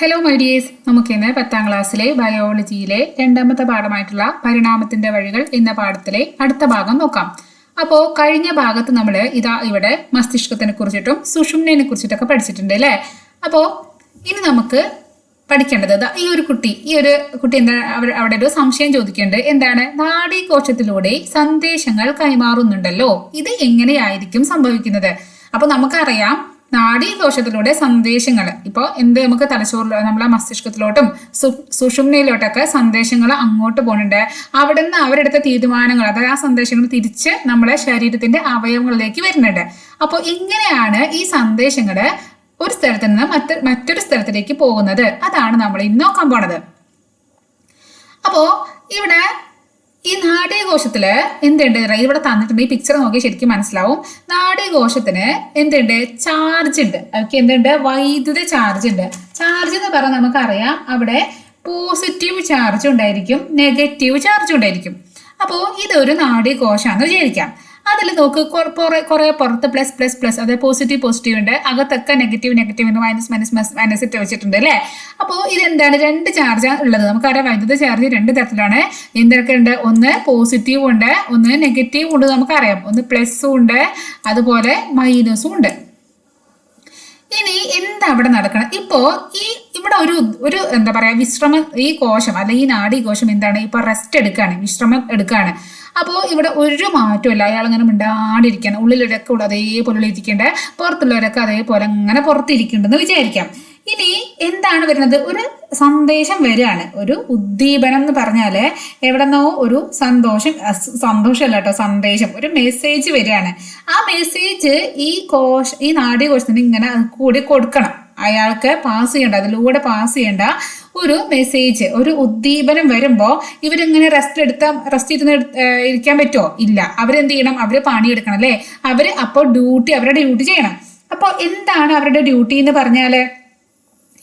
Hello my dears, നമുക്കിന്ന് 10ാം ക്ലാസ്സിലെ ബയോളജിയിലെ രണ്ടാമത്തെ പാഠമായിട്ടുള്ള പരിണാമത്തിന്റെ വഴികൾ എന്ന പാഠത്തിലെ അടുത്ത ഭാഗം നോക്കാം. അപ്പോൾ കഴിഞ്ഞ ഭാഗത്ത് നമ്മൾ ഇവിടെ മസ്തിഷ്കത്തിനെ കുറിച്ചിട്ടും സുഷുമ്നയെ കുറിച്ചിട്ടൊക്കെ പഠിച്ചിട്ടുണ്ട് അല്ലേ. അപ്പോൾ ഇനി നമുക്ക് പഠിക്കേണ്ടത് ഈ ഒരു കുട്ടി എന്താ അവിടെ ഒരു സംശയം ചോദിക്കേണ്ടത് എന്താണ്, നാഡീകോശത്തിലൂടെ സന്ദേശങ്ങൾ കൈമാറുന്നുണ്ടല്ലോ, ഇത് എങ്ങനെയായിരിക്കും സംഭവിക്കുന്നത്? അപ്പൊ നമുക്കറിയാം നാഡീകോശത്തിലൂടെ സന്ദേശങ്ങൾ ഇപ്പോൾ നമുക്ക് തലച്ചോറിൽ നമ്മളെ മസ്തിഷ്കത്തിലോട്ടും സുഷുമ്നയിലോട്ടൊക്കെ സന്ദേശങ്ങൾ അങ്ങോട്ട് പോകുന്നുണ്ട്. അവിടെ നിന്ന് അവരെടുത്ത തീരുമാനങ്ങൾ, അതായത് ആ സന്ദേശങ്ങൾ തിരിച്ച് നമ്മളെ ശരീരത്തിന്റെ അവയവങ്ങളിലേക്ക് വരുന്നുണ്ട്. അപ്പോൾ എങ്ങനെയാണ് ഈ സന്ദേശങ്ങൾ ഒരു സ്ഥലത്ത് നിന്ന് മറ്റൊരു സ്ഥലത്തിലേക്ക് പോകുന്നത്? അതാണ് നമ്മൾ ഇന്ന് നോക്കാൻ പോണത്. അപ്പോ ഇവിടെ ഈ നാഡീകോശത്തില് എന്തുണ്ട്, ഇവിടെ തന്നിട്ടുണ്ട്. ഈ പിക്ചർ നോക്കി ശരിക്കും മനസ്സിലാവും. നാഡീകോശത്തിന് എന്തുണ്ട്, ചാർജ് ഉണ്ട്. അവർക്ക് എന്തുണ്ട്, വൈദ്യുത ചാർജ് ഉണ്ട്. ചാർജ് എന്ന് പറഞ്ഞാൽ നമുക്കറിയാം അവിടെ പോസിറ്റീവ് ചാർജ് ഉണ്ടായിരിക്കും, നെഗറ്റീവ് ചാർജ് ഉണ്ടായിരിക്കും. അപ്പോൾ ഇതൊരു നാഡീകോശാന്ന് വിചാരിക്കാം. അതിൽ നോക്ക് കുറെ പുറത്ത് പ്ലസ് പ്ലസ് പ്ലസ്, അതായത് പോസിറ്റീവ് ഉണ്ട്, അകത്തൊക്കെ നെഗറ്റീവ് മൈനസ് ഇട്ട് വെച്ചിട്ടുണ്ട് അല്ലേ. അപ്പോൾ ഇതെന്താണ്, രണ്ട് ചാർജാണ് ഉള്ളത്. നമുക്കറിയാം വൈദ്യുത ചാർജ് രണ്ട് തരത്തിലാണ്. എന്തൊക്കെ ഉണ്ട്, ഒന്ന് പോസിറ്റീവ് ഉണ്ട്, ഒന്ന് നെഗറ്റീവ് ഉണ്ട്. നമുക്കറിയാം ഒന്ന് പ്ലസും ഉണ്ട്, അതുപോലെ മൈനസും ഉണ്ട്. ഇനി എന്താ അവിടെ നടക്കണം? ഇപ്പോ ഇവിടെ ഒരു എന്താ പറയാ വിശ്രമം, ഈ കോശം അല്ലെങ്കിൽ ഈ നാഡീകോശം എന്താണ് ഇപ്പൊ റെസ്റ്റ് എടുക്കുകയാണ്, വിശ്രമം എടുക്കുകയാണ്. അപ്പോൾ ഇവിടെ ഒരു മാറ്റമില്ല. അയാൾ അങ്ങനെ മിണ്ടാണ്ടിരിക്കണം. ഉള്ളിലൊരൊക്കെ ഉള്ള അതേപോലെ ഇരിക്കേണ്ട, പുറത്തുള്ളവരൊക്കെ അതേപോലെ അങ്ങനെ പുറത്തിരിക്കുന്നുണ്ടെന്ന് വിചാരിക്കാം. ഇനി എന്താണ് വരുന്നത്, ഒരു സന്ദേശം വരികയാണ്, ഒരു ഉദ്ദീപനം എന്ന് പറഞ്ഞാല് എവിടെന്നോ ഒരു സന്തോഷമല്ല കേട്ടോ, സന്ദേശം, ഒരു മെസ്സേജ് വരികയാണ്. ആ മെസ്സേജ് ഈ നാഡീകോശത്തിന് ഇങ്ങനെ കൂടി കൊടുക്കണം. അയാൾക്ക് അതിലൂടെ പാസ് ചെയ്യേണ്ട ഒരു മെസ്സേജ്, ഒരു ഉദ്ദീപനം വരുമ്പോ ഇവരിങ്ങനെ റെസ്റ്റ് ഇരിക്കാൻ പറ്റുമോ? ഇല്ല. അവരെന്ത് ചെയ്യണം, അവര് പണിയെടുക്കണം അല്ലേ. അപ്പോൾ അവരുടെ ഡ്യൂട്ടി ചെയ്യണം. അപ്പോൾ എന്താണ് അവരുടെ ഡ്യൂട്ടി എന്ന് പറഞ്ഞാല്,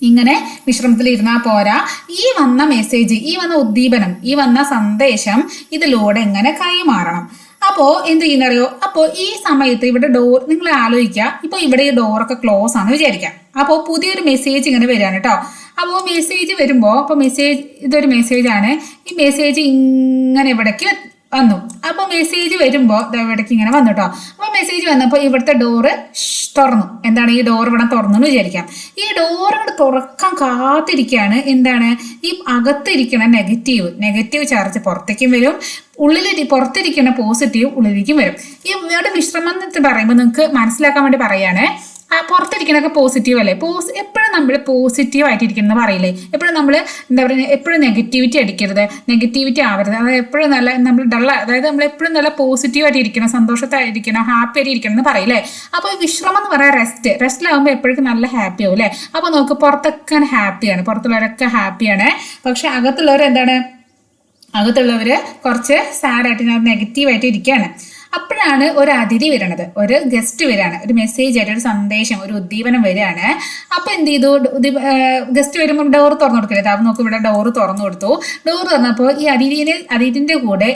ഇങ്ങനെ വിശ്രമത്തിൽ ഇരുന്നാൽ പോരാ. ഈ വന്ന മെസ്സേജ്, ഈ വന്ന ഉദ്ദീപനം, ഈ വന്ന സന്ദേശം ഇതിലൂടെ എങ്ങനെ കൈമാറണം. അപ്പോ എന്ത് ചെയ്യുന്നറിയോ, അപ്പോ ഈ സമയത്ത് ഇവിടെ ഡോർ, നിങ്ങൾ ആലോചിക്കുക, ഇപ്പൊ ഇവിടെ ഈ ഡോറൊക്കെ ക്ലോസ് ആണ് വിചാരിക്കാം. അപ്പോൾ പുതിയൊരു മെസ്സേജ് ഇങ്ങനെ വരികയാണ് കേട്ടോ. അപ്പോൾ മെസ്സേജ് വരുമ്പോ, ഇതൊരു മെസ്സേജ് ആണ്. ഈ മെസ്സേജ് ഇങ്ങനെ ഇവിടേക്ക് വന്നു. അപ്പൊ മെസ്സേജ് വരുമ്പോ ഇവിടേക്ക് ഇങ്ങനെ വന്നു കേട്ടോ. അപ്പൊ മെസ്സേജ് വന്നപ്പോ ഇവിടുത്തെ ഡോറ് തുറന്നു. എന്താണ്, ഈ ഡോർ ഇവിടെ തുറന്നു എന്ന് വിചാരിക്കാം. ഈ ഡോർ ഇവിടെ തുറക്കാൻ കാത്തിരിക്കുകയാണ്. എന്താണ്, ഈ അകത്തിരിക്കണ നെഗറ്റീവ് ചാർജ് പുറത്തേക്കും വരും, പുറത്തിരിക്കുന്ന പോസിറ്റീവ് ഉള്ളിലേക്കും വരും. ഇവിടെ വിശ്രമം എന്ന് പറയുമ്പോൾ നിങ്ങൾക്ക് മനസ്സിലാക്കാൻ വേണ്ടി പറയാണ്, പുറത്തിരിക്കണൊക്കെ പോസിറ്റീവ് അല്ലേ. എപ്പോഴും നമ്മൾ പോസിറ്റീവ് ആയിട്ടിരിക്കണം പറയില്ലേ. എപ്പോഴും നമ്മൾ എന്താ പറയുക, എപ്പോഴും നെഗറ്റിവിറ്റി അടിക്കരുത്, നെഗറ്റിവിറ്റി ആവരുത്. അതായത് എപ്പോഴും നല്ല നമ്മൾ അതായത് നമ്മൾ എപ്പോഴും നല്ല പോസിറ്റീവ് ആയിട്ട് ഇരിക്കണം, സന്തോഷത്തായിരിക്കണം, ഹാപ്പി ആയിട്ട് ഇരിക്കണം എന്ന് പറയില്ലേ. അപ്പോൾ വിശ്രമം എന്ന് പറയാൻ റെസ്റ്റിലാവുമ്പോൾ എപ്പോഴും നല്ല ഹാപ്പി ആവും അല്ലേ. അപ്പോൾ നമുക്ക് പുറത്തൊക്കെ ഹാപ്പിയാണ്, പുറത്തുള്ളവരൊക്കെ ഹാപ്പിയാണ്. പക്ഷെ അകത്തുള്ളവര് കുറച്ച് സാഡായിട്ട് നെഗറ്റീവായിട്ട് ഇരിക്കുകയാണ്. അപ്പോഴാണ് ഒരു അതിഥി വരണത്, ഒരു ഗസ്റ്റ് വരികയാണ്, ഒരു മെസ്സേജ് ആയിട്ട്, ഒരു സന്ദേശം, ഒരു ഉദ്ദീപനം വരികയാണ്. അപ്പൊ എന്ത് ചെയ്തു, ഗസ്റ്റ് വരുമ്പോൾ ഡോർ തുറന്നു കൊടുക്കരുത്. അപ്പൊ നോക്കും ഇവിടെ ഡോറ് തുറന്നു കൊടുത്തു. ഡോർ തുറന്നപ്പോൾ ഈ അതിഥിന്റെ കൂടെ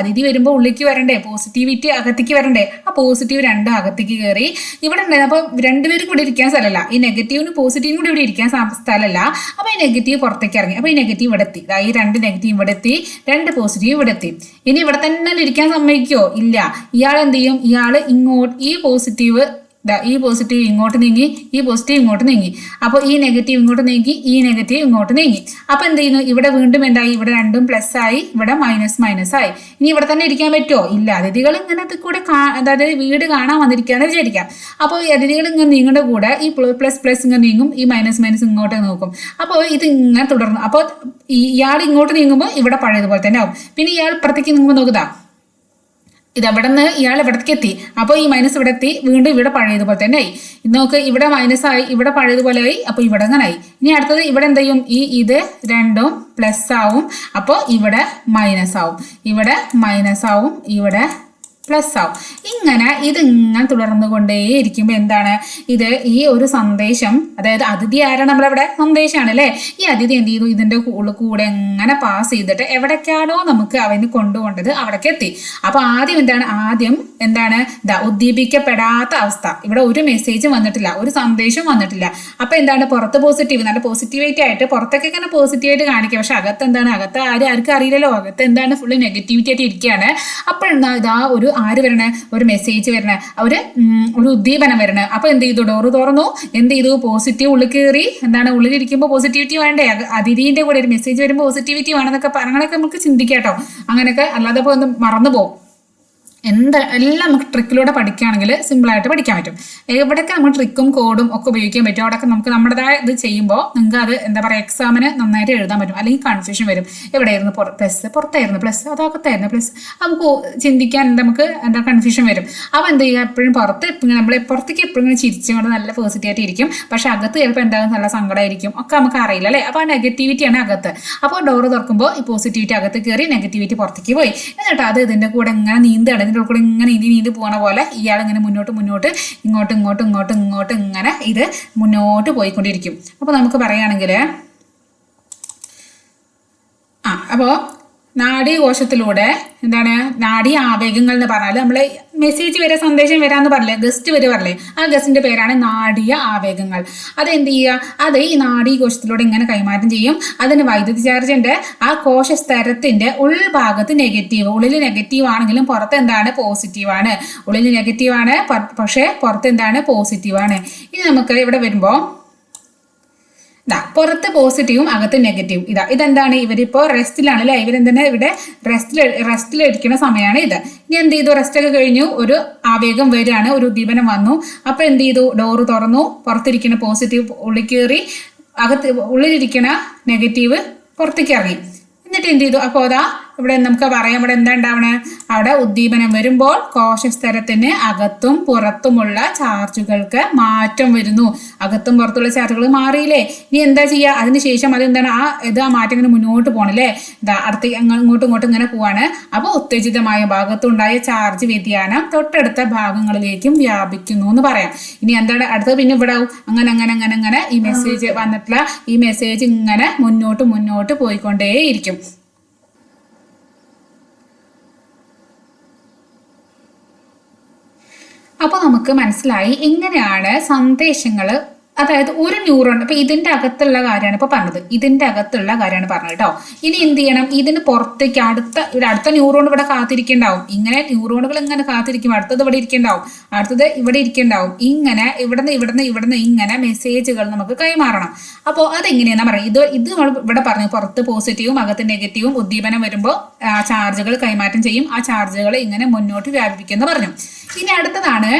അതിഥി വരുമ്പോൾ ഉള്ളിലേക്ക് വരണ്ടേ, പോസിറ്റിവിറ്റി അകത്തേക്ക് വരണ്ടേ. ആ പോസിറ്റീവ് രണ്ടും അകത്തേക്ക് കയറി ഇവിടെ ഉണ്ടായിരുന്നു. അപ്പൊ രണ്ടുപേരും കൂടി ഇരിക്കാൻ സ്ഥലമല്ല, ഈ നെഗറ്റീവിനും പോസിറ്റീവും കൂടി ഇവിടെ ഇരിക്കാൻ സ്ഥലമല്ല. അപ്പൊ ഈ നെഗറ്റീവ് പുറത്തേക്ക് ഇറങ്ങി. അപ്പൊ ഈ നെഗറ്റീവ് ഇവിടെ എത്തി, ഈ രണ്ട് നെഗറ്റീവ് ഇവിടെ എത്തി, രണ്ട് പോസിറ്റീവ് ഇവിടെ എത്തി. ഇനി ഇവിടെ തന്നെ ഇരിക്കാൻ സമ്മതിക്കോ? ഇല്ല. ഇയാൾ എന്ത് ചെയ്യും, ഈ പോസിറ്റീവ് ഇങ്ങോട്ട് നീങ്ങി, ഈ പോസിറ്റീവ് ഇങ്ങോട്ട് നീങ്ങി. അപ്പോൾ ഈ നെഗറ്റീവ് ഇങ്ങോട്ട് നീങ്ങി, ഈ നെഗറ്റീവ് ഇങ്ങോട്ട് നീങ്ങി. അപ്പൊ എന്ത് ചെയ്യുന്നു, ഇവിടെ വീണ്ടും എന്തായി, ഇവിടെ രണ്ടും പ്ലസ് ആയി, ഇവിടെ മൈനസ് ആയി. ഇനി ഇവിടെ തന്നെ ഇരിക്കാൻ പറ്റുമോ? ഇല്ല. അതിഥികൾ ഇങ്ങനെ കൂടെ അതായത് വീട് കാണാൻ വന്നിരിക്കുകയാണെന്ന് വിചാരിക്കാം. അപ്പോൾ ഈ അതിഥികൾ ഇങ്ങനെ നീങ്ങുന്ന കൂടെ ഈ പ്ലസ് ഇങ്ങനെ നീങ്ങും, ഈ മൈനസ് ഇങ്ങോട്ട് നോക്കും. അപ്പോൾ ഇത് ഇങ്ങനെ തുടർന്നു. അപ്പോൾ ഇയാൾ ഇങ്ങോട്ട് നീങ്ങുമ്പോൾ ഇവിടെ പഴയതുപോലെ തന്നെ ആവും. പിന്നെ ഇയാൾ ഇപ്പുറത്തേക്ക് നീങ്ങുമ്പോൾ നോക്കുക, ഇതെവിടെ നിന്ന് ഇയാൾ ഇവിടേക്ക് എത്തി. അപ്പോൾ ഈ മൈനസ് ഇവിടെ എത്തി, വീണ്ടും ഇവിടെ പഴയതുപോലെ തന്നെ ആയി. നോക്ക്, ഇവിടെ മൈനസ് ആയി, ഇവിടെ പഴയതുപോലെ ആയി. അപ്പോൾ ഇവിടെ അങ്ങനെ ആയി. ഇനി അടുത്തത് ഇവിടെ എന്ത് ചെയ്യും, ഇത് രണ്ടും പ്ലസ് ആവും. അപ്പോൾ ഇവിടെ മൈനസ് ആവും, ഇവിടെ മൈനസ് ആവും, ഇവിടെ പ്ലസ് ആവും. ഇങ്ങനെ ഇതിങ്ങനെ തുടർന്നു കൊണ്ടേയിരിക്കുമ്പോൾ എന്താണ് ഇത് ഈ ഒരു സന്ദേശം, അതായത് അതിഥി ആരാണ് നമ്മളവിടെ സന്ദേശമാണ് അല്ലേ. ഈ അതിഥി എന്ത് ചെയ്തു, ഇതിന്റെ കൂടെ എങ്ങനെ പാസ് ചെയ്തിട്ട് എവിടേക്കാണോ നമുക്ക് അവന് കൊണ്ടുപോകേണ്ടത് അവിടേക്ക് എത്തി. അപ്പൊ ആദ്യം എന്താണ് ഉദ്ദീപിക്കപ്പെടാത്ത അവസ്ഥ. ഇവിടെ ഒരു മെസ്സേജും വന്നിട്ടില്ല, ഒരു സന്ദേശം വന്നിട്ടില്ല. അപ്പൊ എന്താണ് പുറത്ത് പോസിറ്റീവ്, നല്ല പോസിറ്റിവിറ്റി ആയിട്ട് പുറത്തൊക്കെ ഇങ്ങനെ പോസിറ്റീവായിട്ട് കാണിക്കുക. പക്ഷെ അകത്ത് എന്താണ്, അകത്ത് ആർക്കും അറിയില്ലല്ലോ, അകത്ത് എന്താണ് ഫുള്ള് നെഗറ്റിവിറ്റി ആയിട്ട് ഇരിക്കുകയാണ്. അപ്പോഴെന്താ ഇതാ ഒരു ആര് വരണേ, ഒരു മെസ്സേജ് വരണേ, ഒരു ഉദ്ദീപനം വരണേ. അപ്പൊ എന്ത് ചെയ്തു, ഡോറ് തുറന്നു, എന്ത് ചെയ്തു, പോസിറ്റീവ് ഉള്ളിൽ കയറി. എന്താണ് ഉള്ളിലിരിക്കുമ്പോൾ പോസിറ്റിവിറ്റി വേണ്ടേ, അതിഥിന്റെ കൂടെ ഒരു മെസ്സേജ് വരുമ്പോൾ പോസിറ്റിവിറ്റി വേണമെന്നൊക്കെ അങ്ങനെയൊക്കെ നമുക്ക് ചിന്തിക്കാട്ടോ. അങ്ങനെയൊക്കെ അല്ലാതെ ഇപ്പോൾ ഒന്ന് മറന്നു പോകും. എല്ലാം നമുക്ക് ട്രിക്കിലൂടെ പഠിക്കുകയാണെങ്കിൽ സിമ്പിളായിട്ട് പഠിക്കാൻ പറ്റും. എവിടെയൊക്കെ നമ്മൾ ട്രിക്കും കോഡും ഒക്കെ ഉപയോഗിക്കാൻ പറ്റും, അവിടെയൊക്കെ നമുക്ക് നമ്മുടേതായ ഇത് ചെയ്യുമ്പോൾ നിങ്ങൾക്ക് അത് എന്താ പറയുക എക്സാമിന് നന്നായിട്ട് എഴുതാൻ പറ്റും. അല്ലെങ്കിൽ കൺഫ്യൂഷൻ വരും, എവിടെയായിരുന്നു പ്ലസ്, പുറത്തായിരുന്നു പ്ലസ്, അതകത്തായിരുന്നു പ്ലസ്, നമുക്ക് ചിന്തിക്കാൻ നമുക്ക് എന്താ കൺഫ്യൂഷൻ വരും. അപ്പോൾ എന്ത് ചെയ്യുക, എപ്പോഴും നമ്മൾ പുറത്തേക്ക് എപ്പോഴും ചിരിച്ചുകൊണ്ട് നല്ല പോസിറ്റീവായിട്ട് ഇരിക്കും. പക്ഷെ അകത്ത് ചിലപ്പോൾ എന്താകും, നല്ല സങ്കടമായിരിക്കും, ഒക്കെ നമുക്ക് അറിയില്ല അല്ലേ. അപ്പോൾ ആ നെഗറ്റിവിറ്റിയാണ് അകത്ത്. അപ്പോൾ ഡോറ് തുറക്കുമ്പോൾ ഈ പോസിറ്റിവിറ്റി അകത്ത് കയറി നെഗറ്റിവിറ്റി പുറത്തേക്ക് പോയി. എന്നിട്ട് അത് ഇതിൻ്റെ കൂടെ ഇങ്ങനെ നീന്താണ്, കൂടെ ഇങ്ങനെ നീന്തി പോണ പോലെ ഇയാൾ ഇങ്ങനെ മുന്നോട്ട് ഇങ്ങോട്ട് ഇങ്ങനെ ഇത് മുന്നോട്ട് പോയിക്കൊണ്ടിരിക്കും. അപ്പൊ നമുക്ക് പറയുകയാണെങ്കിൽ അപ്പോൾ നാഡീകോശത്തിലൂടെ എന്താണ് നാഡീ ആവേഗങ്ങൾ എന്ന് പറഞ്ഞാൽ നമ്മൾ മെസ്സേജ് വരെ സന്ദേശം വരാന്ന് പറഞ്ഞില്ലേ, ഗസ്റ്റ് വരെ പറഞ്ഞില്ലേ, ആ ഗസ്റ്റിന്റെ പേരാണ് നാഡീയ ആവേഗങ്ങൾ. അതെന്ത് ചെയ്യുക, അത് ഈ നാഡീകോശത്തിലൂടെ ഇങ്ങനെ കൈമാറ്റം ചെയ്യും. അതിന് വൈദ്യുതി ചാർജ് ഉണ്ട്. ആ കോശസ്തരത്തിന്റെ ഉൾഭാഗത്ത് നെഗറ്റീവ്, ഉള്ളിൽ നെഗറ്റീവ് ആണെങ്കിലും പുറത്ത് എന്താണ് പോസിറ്റീവാണ്. ഉള്ളിൽ നെഗറ്റീവാണ് പക്ഷേ പുറത്ത് എന്താണ് പോസിറ്റീവാണ്. ഇനി നമുക്ക് ഇവിടെ വരുമ്പോൾ പുറത്ത് പോസിറ്റീവും അകത്ത് നെഗറ്റീവും. ഇതെന്താണ്, ഇവരിപ്പോ റെസ്റ്റിലാണ് അല്ലെ, ഇവരെന്താണ് ഇവിടെ റെസ്റ്റിലിരിക്കുന്ന സമയമാണ് ഇത്. ഇനി എന്ത് ചെയ്തു, റെസ്റ്റ് ഒക്കെ കഴിഞ്ഞു, ഒരു ആവേഗം വരികയാണ്, ഒരു ഉദ്ദീപനം വന്നു. അപ്പൊ എന്ത് ചെയ്തു, ഡോറ് തുറന്നു, പുറത്തിരിക്കുന്ന പോസിറ്റീവ് ഉള്ളിൽ കയറി, ഉള്ളിലിരിക്കുന്ന നെഗറ്റീവ് പുറത്തേക്ക് ഇറങ്ങി. എന്നിട്ട് എന്ത് ചെയ്തു, അപ്പോൾ അതാ ഇവിടെ നമുക്ക് പറയാം, ഇവിടെ എന്താ ഉണ്ടാവണേ, അവിടെ ഉദ്ദീപനം വരുമ്പോൾ കോശസ്തരത്തിന് അകത്തും പുറത്തുമുള്ള ചാർജുകൾക്ക് മാറ്റം വരുന്നു. അകത്തും പുറത്തുള്ള ചാർജുകൾ മാറിയില്ലേ. ഇനി എന്താ ചെയ്യുക, അതിനുശേഷം അതെന്താണ് ആ മാറ്റം ഇങ്ങനെ മുന്നോട്ട് പോകണല്ലേ, അടുത്ത് ഇങ്ങോട്ടും ഇങ്ങനെ പോവാണ്. അപ്പോൾ ഉത്തേജിതമായ ഭാഗത്തുണ്ടായ ചാർജ് വ്യതിയാനം തൊട്ടടുത്ത ഭാഗങ്ങളിലേക്കും വ്യാപിക്കുന്നു എന്ന് പറയാം. ഇനി എന്താണ് അടുത്തത്, പിന്നെ ഇവിടെ അങ്ങനെ ഈ മെസ്സേജ് വന്നിട്ടുള്ള ഈ മെസ്സേജ് ഇങ്ങനെ മുന്നോട്ട് പോയിക്കൊണ്ടേയിരിക്കും. അപ്പോൾ നമുക്ക് മനസ്സിലായി എങ്ങനെയാണ് സന്ദേശങ്ങൾ, അതായത് ഒരു ന്യൂറോൺ, ഇപ്പൊ ഇതിന്റെ അകത്തുള്ള കാര്യമാണ് ഇപ്പൊ പറഞ്ഞത്, കേട്ടോ. ഇനി എന്ത് ചെയ്യണം, ഇതിന് പുറത്തേക്ക് അടുത്ത ന്യൂറോൺ ഇവിടെ കാത്തിരിക്കണ്ടാവും. ഇങ്ങനെ ന്യൂറോണുകൾ ഇങ്ങനെ കാത്തിരിക്കും, അടുത്തത് ഇവിടെ ഇരിക്കണ്ടാവും, അടുത്തത് ഇവിടെ ഇരിക്കണ്ടാവും. ഇങ്ങനെ ഇവിടുന്ന് ഇങ്ങനെ മെസ്സേജുകൾ നമുക്ക് കൈമാറണം. അപ്പോൾ അതെങ്ങനെയാണെന്ന് പറയാം. ഇത് നമ്മൾ ഇവിടെ പറഞ്ഞു, പുറത്ത് പോസിറ്റീവും അകത്ത് നെഗറ്റീവും ഉദ്ദീപനം വരുമ്പോൾ ചാർജുകൾ കൈമാറ്റം ചെയ്യും. ആ ചാർജുകൾ ഇങ്ങനെ മുന്നോട്ട് വ്യാപിപ്പിക്കുമെന്ന് പറഞ്ഞു. ഇനി അടുത്തതാണ്,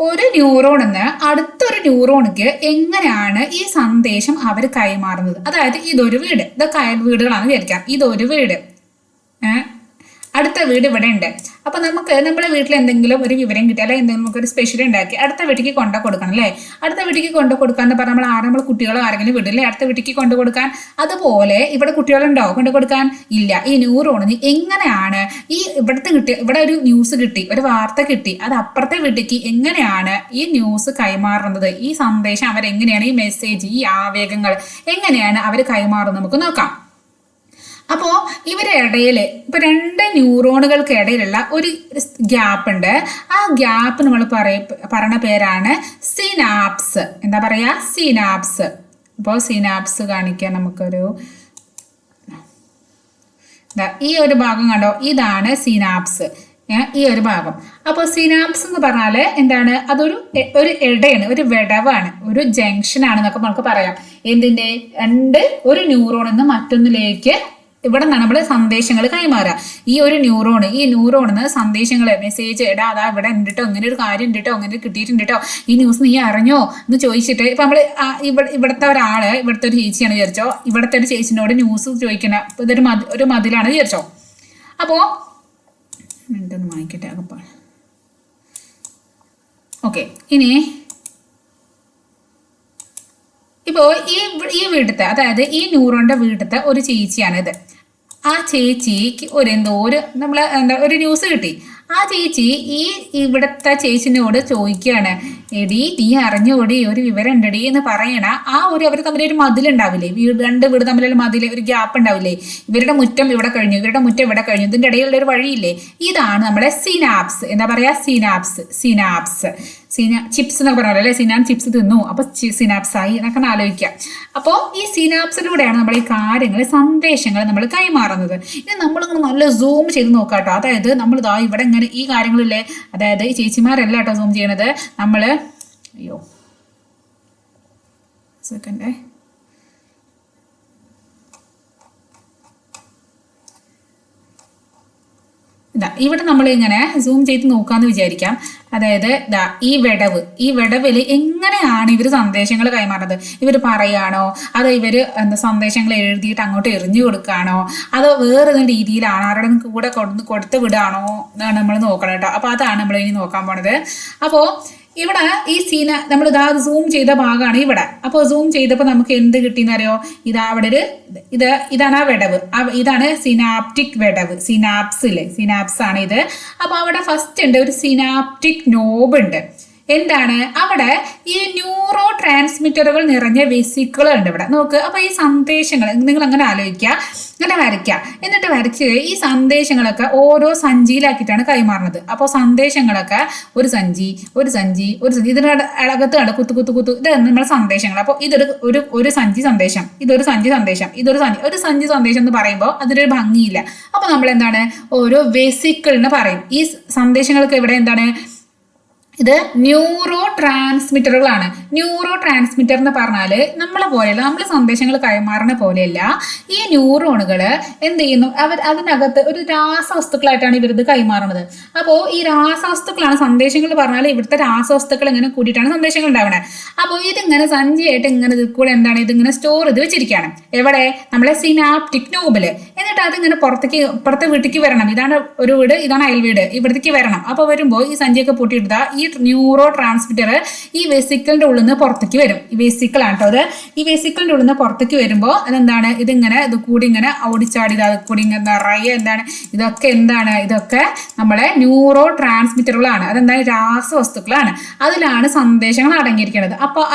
ഒരു ന്യൂറോണിൽ നിന്ന് അടുത്തൊരു ന്യൂറോണിക്ക് എങ്ങനെയാണ് ഈ സന്ദേശം അവർ കൈമാറുന്നത്. അതായത് ഇതൊരു വീട്, ഇതൊക്കെ അയൽ വീടുകളാണ് വിചാരിക്കാം. ഇതൊരു വീട്, അടുത്ത വീട് ഇവിടെ ഉണ്ട്. അപ്പൊ നമുക്ക് നമ്മുടെ വീട്ടിൽ എന്തെങ്കിലും ഒരു വിവരം കിട്ടി, അല്ലെങ്കിൽ എന്തെങ്കിലും നമുക്കൊരു സ്പെഷ്യൽ ഉണ്ടാക്കി അടുത്ത വീട്ടിലേക്ക് കൊണ്ടു കൊടുക്കണം അല്ലേ. അടുത്ത വീട്ടിലേക്ക് കൊണ്ടു കൊടുക്കാൻ എന്ന് പറഞ്ഞാൽ നമ്മൾ കുട്ടികളോ ആരെങ്കിലും വിടില്ലേ അടുത്ത വീട്ടിലേക്ക് കൊണ്ടു കൊടുക്കാൻ. അതുപോലെ ഇവിടെ കുട്ടികളുണ്ടോ കൊണ്ടു കൊടുക്കാൻ? ഇല്ല. ഈ ന്യൂറോണിന് എങ്ങനെയാണ് ഇവിടെ ഒരു ന്യൂസ് കിട്ടി, ഒരു വാർത്ത കിട്ടി, അത് അപ്പുറത്തെ വീട്ടിലേക്ക് എങ്ങനെയാണ് ഈ ന്യൂസ് കൈമാറുന്നത്, ഈ സന്ദേശം അവരെങ്ങനെയാണ്, ഈ മെസ്സേജ്, ഈ ആവേഗങ്ങൾ എങ്ങനെയാണ് അവർ കൈമാറുന്നത് നമുക്ക് നോക്കാം. അപ്പോ ഇവരുടെ ഇടയില് ഇപ്പൊ രണ്ട് ന്യൂറോണുകൾക്ക് ഇടയിലുള്ള ഒരു ഗ്യാപ്പ് ഉണ്ട്. ആ ഗ്യാപ്പ് നമ്മൾ പറയുന്ന പേരാണ് സിനാപ്സ്. എന്താ പറയാ? സിനാപ്സ്. അപ്പോൾ സിനാപ്സ് കാണിക്കാൻ നമുക്കൊരു ഈ ഒരു ഭാഗം കണ്ടോ, ഇതാണ് സിനാപ്സ്, ഈ ഒരു ഭാഗം. അപ്പോൾ സിനാപ്സ് എന്ന് പറഞ്ഞാല് എന്താണ്? അതൊരു ഇടയാണ്, ഒരു വിടവാണ്, ഒരു ജംഗ്ഷൻ ആണെന്നൊക്കെ നമുക്ക് പറയാം. എന്തിന്റെ? ഒരു ന്യൂറോണിൽ നിന്ന് മറ്റൊന്നിലേക്ക് ഇവിടെ നിന്നാണ് നമ്മൾ സന്ദേശങ്ങൾ കൈമാറുക. ഈ ന്യൂറോണിന്ന് സന്ദേശങ്ങള്, മെസ്സേജ്, അതാ ഇവിടെ ഉണ്ടിട്ടോ, ഇങ്ങനെ ഒരു കാര്യം ഉണ്ടിട്ടോ, ഇങ്ങനെ കിട്ടിയിട്ടുണ്ടോ, ഈ ന്യൂസ് നീ അറിഞ്ഞോ എന്ന് ചോദിച്ചിട്ട് ഇപ്പൊ നമ്മള് ഇവിടുത്തെ ഒരാള്, ഇവിടുത്തെ ഒരു ചേച്ചിയാണ് വിചാരിച്ചോ, ഇവിടുത്തെ ഒരു ചേച്ചിനോട് ന്യൂസ് ചോദിക്കണ, ഇതൊരു ഒരു മതിലാണ് വിചാരിച്ചോ. അപ്പോ ഒന്ന് വാങ്ങിക്കട്ടെ അകപ്പാണ്. ഓക്കെ, ഇനി ഇപ്പോ ഈ വീട്ടിലത്തെ, അതായത് ഈ ന്യൂറോണിന്റെ വീട്ടിലത്തെ ഒരു ചേച്ചിയാണിത്. ആ ചേച്ചിക്ക് ഒരു ന്യൂസ് കിട്ടി. ആ ചേച്ചി ഈ ഇവിടുത്തെ ചേച്ചിനോട് ചോദിക്കുകയാണ്, എടി നീ അറിഞ്ഞോടി ഒരു വിവരം ഉണ്ടടി എന്ന് പറയണ ആ ഒരു അവർ തമ്മിലൊരു മതിലുണ്ടാവില്ലേ, രണ്ട് വീട് തമ്മിലുള്ള മതിൽ ഒരു ഗ്യാപ്പ് ഉണ്ടാവില്ലേ, ഇവരുടെ മുറ്റം ഇവിടെ കഴിഞ്ഞു ഇവരുടെ മുറ്റം ഇവിടെ കഴിഞ്ഞു, ഇതിന്റെ ഇടയിലുള്ള ഒരു വഴിയില്ലേ, ഇതാണ് നമ്മുടെ സിനാപ്സ്. എന്താ പറയാ, സിനാപ്സ്. ചിപ്സ് എന്നൊക്കെ പറഞ്ഞല്ലോ അല്ലെ, സിനാൻ ചിപ്സ് തിന്നു അപ്പൊ സിനാപ്സ് ആയി എന്നൊക്കെ ആലോചിക്കാം. അപ്പോൾ ഈ സിനാപ്സിലൂടെയാണ് നമ്മൾ ഈ കാര്യങ്ങൾ സന്ദേശങ്ങൾ നമ്മൾ കൈമാറുന്നത്. ഇനി നമ്മളിങ്ങനെ നല്ല സൂം ചെയ്ത് നോക്കാം കേട്ടോ. അതായത് നമ്മൾ ഇതാ ഇവിടെ ഇങ്ങനെ ഈ കാര്യങ്ങളില്ലേ, അതായത് ഈ ചേച്ചിമാരല്ല കേട്ടോ സൂം ചെയ്യണത്, നമ്മൾ അയ്യോ സെക്കൻഡേ ഇതാ ഇവിടെ നമ്മൾ ഇങ്ങനെ സൂം ചെയ്ത് നോക്കാന്ന് വിചാരിക്കാം. അതായത് ഇതാ ഈ വിടവിൽ എങ്ങനെയാണ് ഇവർ സന്ദേശങ്ങൾ കൈമാറുന്നത്, ഇവർ പറയാണോ അതോ ഇവർ എന്താ സന്ദേശങ്ങൾ എഴുതിയിട്ട് അങ്ങോട്ട് എറിഞ്ഞു കൊടുക്കുകയാണോ അതോ വേറെ രീതിയിലാണോ ആരുടെ കൂടെ കൊടുത്ത് വിടുകയാണോ എന്നാണ് നമ്മൾ നോക്കണം കേട്ടോ. അപ്പോൾ അതാണ് നമ്മൾ ഇനി നോക്കാൻ പോണത്. അപ്പോൾ ഇവിടെ ഈ നമ്മൾ ഇതാ സൂം ചെയ്ത ഭാഗമാണ് ഇവിടെ. അപ്പോൾ സൂം ചെയ്തപ്പോൾ നമുക്ക് എന്ത് കിട്ടിയെന്നറിയോ, ഇതാ അവിടെ ഒരു ഇതാണ് ആ വിടവ്, ഇതാണ് സിനാപ്റ്റിക് വിടവ്, സിനാപ്സ് ആണ് ഇത്. അപ്പോൾ അവിടെ ഫസ്റ്റ് ഉണ്ട് ഒരു സിനാപ്റ്റിക് നോബ് ഉണ്ട്. എന്താണ് അവിടെ ഈ ന്യൂറോ ട്രാൻസ്മിറ്ററുകൾ നിറഞ്ഞ വെസിക്കിൾ ഉണ്ട് ഇവിടെ നോക്ക്. അപ്പൊ ഈ സന്ദേശങ്ങൾ നിങ്ങൾ അങ്ങനെ ആലോചിക്കുക, ഇങ്ങനെ വരയ്ക്കുക, എന്നിട്ട് വരച്ച് ഈ സന്ദേശങ്ങളൊക്കെ ഓരോ സഞ്ചിയിലാക്കിയിട്ടാണ് കൈമാറുന്നത്. അപ്പോൾ സന്ദേശങ്ങളൊക്കെ ഒരു സഞ്ചി ഇതിന് അളകത്ത് കണ്ട് കുത്തു ഇത് നമ്മുടെ സന്ദേശങ്ങൾ. അപ്പോൾ ഒരു സഞ്ചി സന്ദേശം, ഇതൊരു സഞ്ചി സന്ദേശം, ഒരു സഞ്ചി സന്ദേശം എന്ന് പറയുമ്പോൾ അതിനൊരു ഭംഗിയില്ല. അപ്പൊ നമ്മൾ എന്താണ് ഓരോ വെസിക്കിൾ എന്ന് പറയും. ഈ സന്ദേശങ്ങൾക്ക് ഇവിടെ എന്താണ്, ഇത് ന്യൂറോ ട്രാൻസ്മിറ്ററുകളാണ്. ന്യൂറോ ട്രാൻസ്മിറ്റർ എന്ന് പറഞ്ഞാൽ നമ്മളെ പോലെയല്ല, നമ്മൾ സന്ദേശങ്ങൾ കൈമാറുന്ന പോലെയല്ല. ഈ ന്യൂറോണുകൾ എന്ത് ചെയ്യുന്നു, അതിനകത്ത് ഒരു രാസവസ്തുക്കളായിട്ടാണ് ഇവരിത് കൈമാറുന്നത്. അപ്പോൾ ഈ രാസവസ്തുക്കളാണ് സന്ദേശങ്ങൾ പറഞ്ഞാൽ, ഇവിടുത്തെ രാസവസ്തുക്കൾ ഇങ്ങനെ കൂടിയിട്ടാണ് സന്ദേശങ്ങൾ ഉണ്ടാവുന്നത്. അപ്പോൾ ഇതിങ്ങനെ സഞ്ചിയായിട്ട് ഇങ്ങനെ കൂടെ എന്താണ് ഇതിങ്ങനെ സ്റ്റോർ ചെയ്ത് വെച്ചിരിക്കുകയാണ്. എവിടെ, നമ്മളെ സിനാപ്റ്റിക് നോബില്. എന്നിട്ട് അതിങ്ങനെ പുറത്തെ വീട്ടിലേക്ക് വരണം. ഇതാണ് ഒരു വീട്, ഇതാണ് അയൽ വീട്, ഇവിടത്തേക്ക് വരണം. അപ്പോൾ വരുമ്പോൾ ഈ സഞ്ചിയൊക്കെ പൊട്ടിയിട്ടാ ഈ ന്യൂറോ ട്രാൻസ്മിറ്റർ ഈ വെസിക്കിളിന്റെ ഉള്ളിൽ നിന്ന് പുറത്തേക്ക് വരും. ഈ വെസിക്കിളാണ് കേട്ടോ അത്. ഈ വെസിക്കിളിന്റെ ഉള്ളിൽ നിന്ന് പുറത്തേക്ക് വരുമ്പോൾ അതെന്താണ്, ഇത് കൂടി ഇങ്ങനെ ഓടിച്ചാടി അത് കൂടി ഇങ്ങനെ നിറയെ എന്താണ് ഇതൊക്കെ നമ്മളെ ന്യൂറോ ട്രാൻസ്മിറ്ററുകളാണ്. അതെന്താണ്, രാസവസ്തുക്കളാണ്. അതിലാണ് സന്ദേശങ്ങൾ അടങ്ങിയിരിക്കുന്നത്. അപ്പോൾ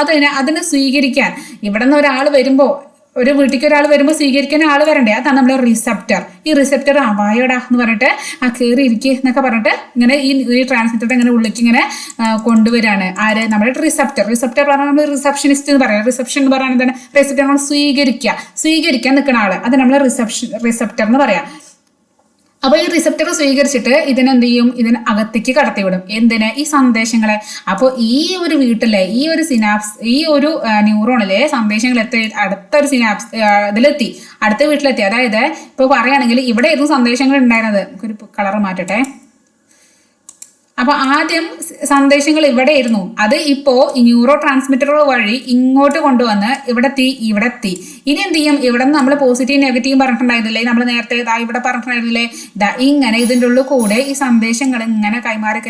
അതിനെ സ്വീകരിക്കാൻ ഇവിടെ നിന്ന് ഒരാൾ വരുമ്പോൾ, ഒരു വീട്ടിലേക്ക് ഒരാൾ വരുമ്പോൾ സ്വീകരിക്കാൻ ആൾ വരണ്ടേ, അതാണ് നമ്മുടെ റിസപ്റ്റർ. ഈ റിസപ്റ്റർ വായോടാ എന്ന് പറഞ്ഞിട്ട് കയറി ഇരിക്കുക എന്നൊക്കെ പറഞ്ഞിട്ട് ഇങ്ങനെ ഈ ട്രാൻസ്മിറ്റർ ഇങ്ങനെ ഉള്ളിലേക്ക് ഇങ്ങനെ കൊണ്ടുവരാണ്. ആര്, നമ്മുടെ റിസപ്റ്റർ പറഞ്ഞാൽ നമ്മൾ റിസപ്ഷനിസ്റ്റ് എന്ന് പറയാം. റിസപ്ഷൻ എന്ന് പറയുന്നത് എന്താണ്, റിസപ്റ്റർ നമ്മൾ സ്വീകരിക്കാൻ നിൽക്കുന്ന ആള്, അത് നമ്മൾ റിസപ്റ്റർ എന്ന് പറയാം. അപ്പോൾ ഈ റിസപ്റ്റർ സ്വീകരിച്ചിട്ട് ഇതിനെന്ത് ചെയ്യും, ഇതിന് അകത്തേക്ക് കടത്തിവിടും. എന്തിന്, ഈ സന്ദേശങ്ങളെ. അപ്പോൾ ഈ ഒരു വീട്ടിലെ ഈ ഒരു ന്യൂറോണിലെ സന്ദേശങ്ങൾ അടുത്തൊരു ഇതിലെത്തി, അടുത്ത വീട്ടിലെത്തി. അതായത് ഇപ്പോൾ പറയുകയാണെങ്കിൽ ഇവിടെ ഏതും സന്ദേശങ്ങൾ ഉണ്ടായിരുന്നത്, ഒരു കളർ മാറ്റട്ടെ. അപ്പൊ ആദ്യം സന്ദേശങ്ങൾ ഇവിടെ ആയിരുന്നു, അത് ഇപ്പോ ഈ ന്യൂറോ ട്രാൻസ്മിറ്ററുകൾ വഴി ഇങ്ങോട്ട് കൊണ്ടുവന്ന് ഇവിടെ എത്തി. ഇനി എന്ത് ചെയ്യും, ഇവിടെ നിന്ന് നമ്മൾ പോസിറ്റീവ് നെഗറ്റീവ് പറഞ്ഞിട്ടുണ്ടായിരുന്നില്ലേ, നമ്മൾ നേരത്തെ ഇവിടെ പറഞ്ഞിട്ടുണ്ടായിരുന്നില്ലേ, ഇങ്ങനെ ഇതിൻ്റെ ഉള്ളിൽ കൂടെ ഈ സന്ദേശങ്ങൾ ഇങ്ങനെ കൈമാറി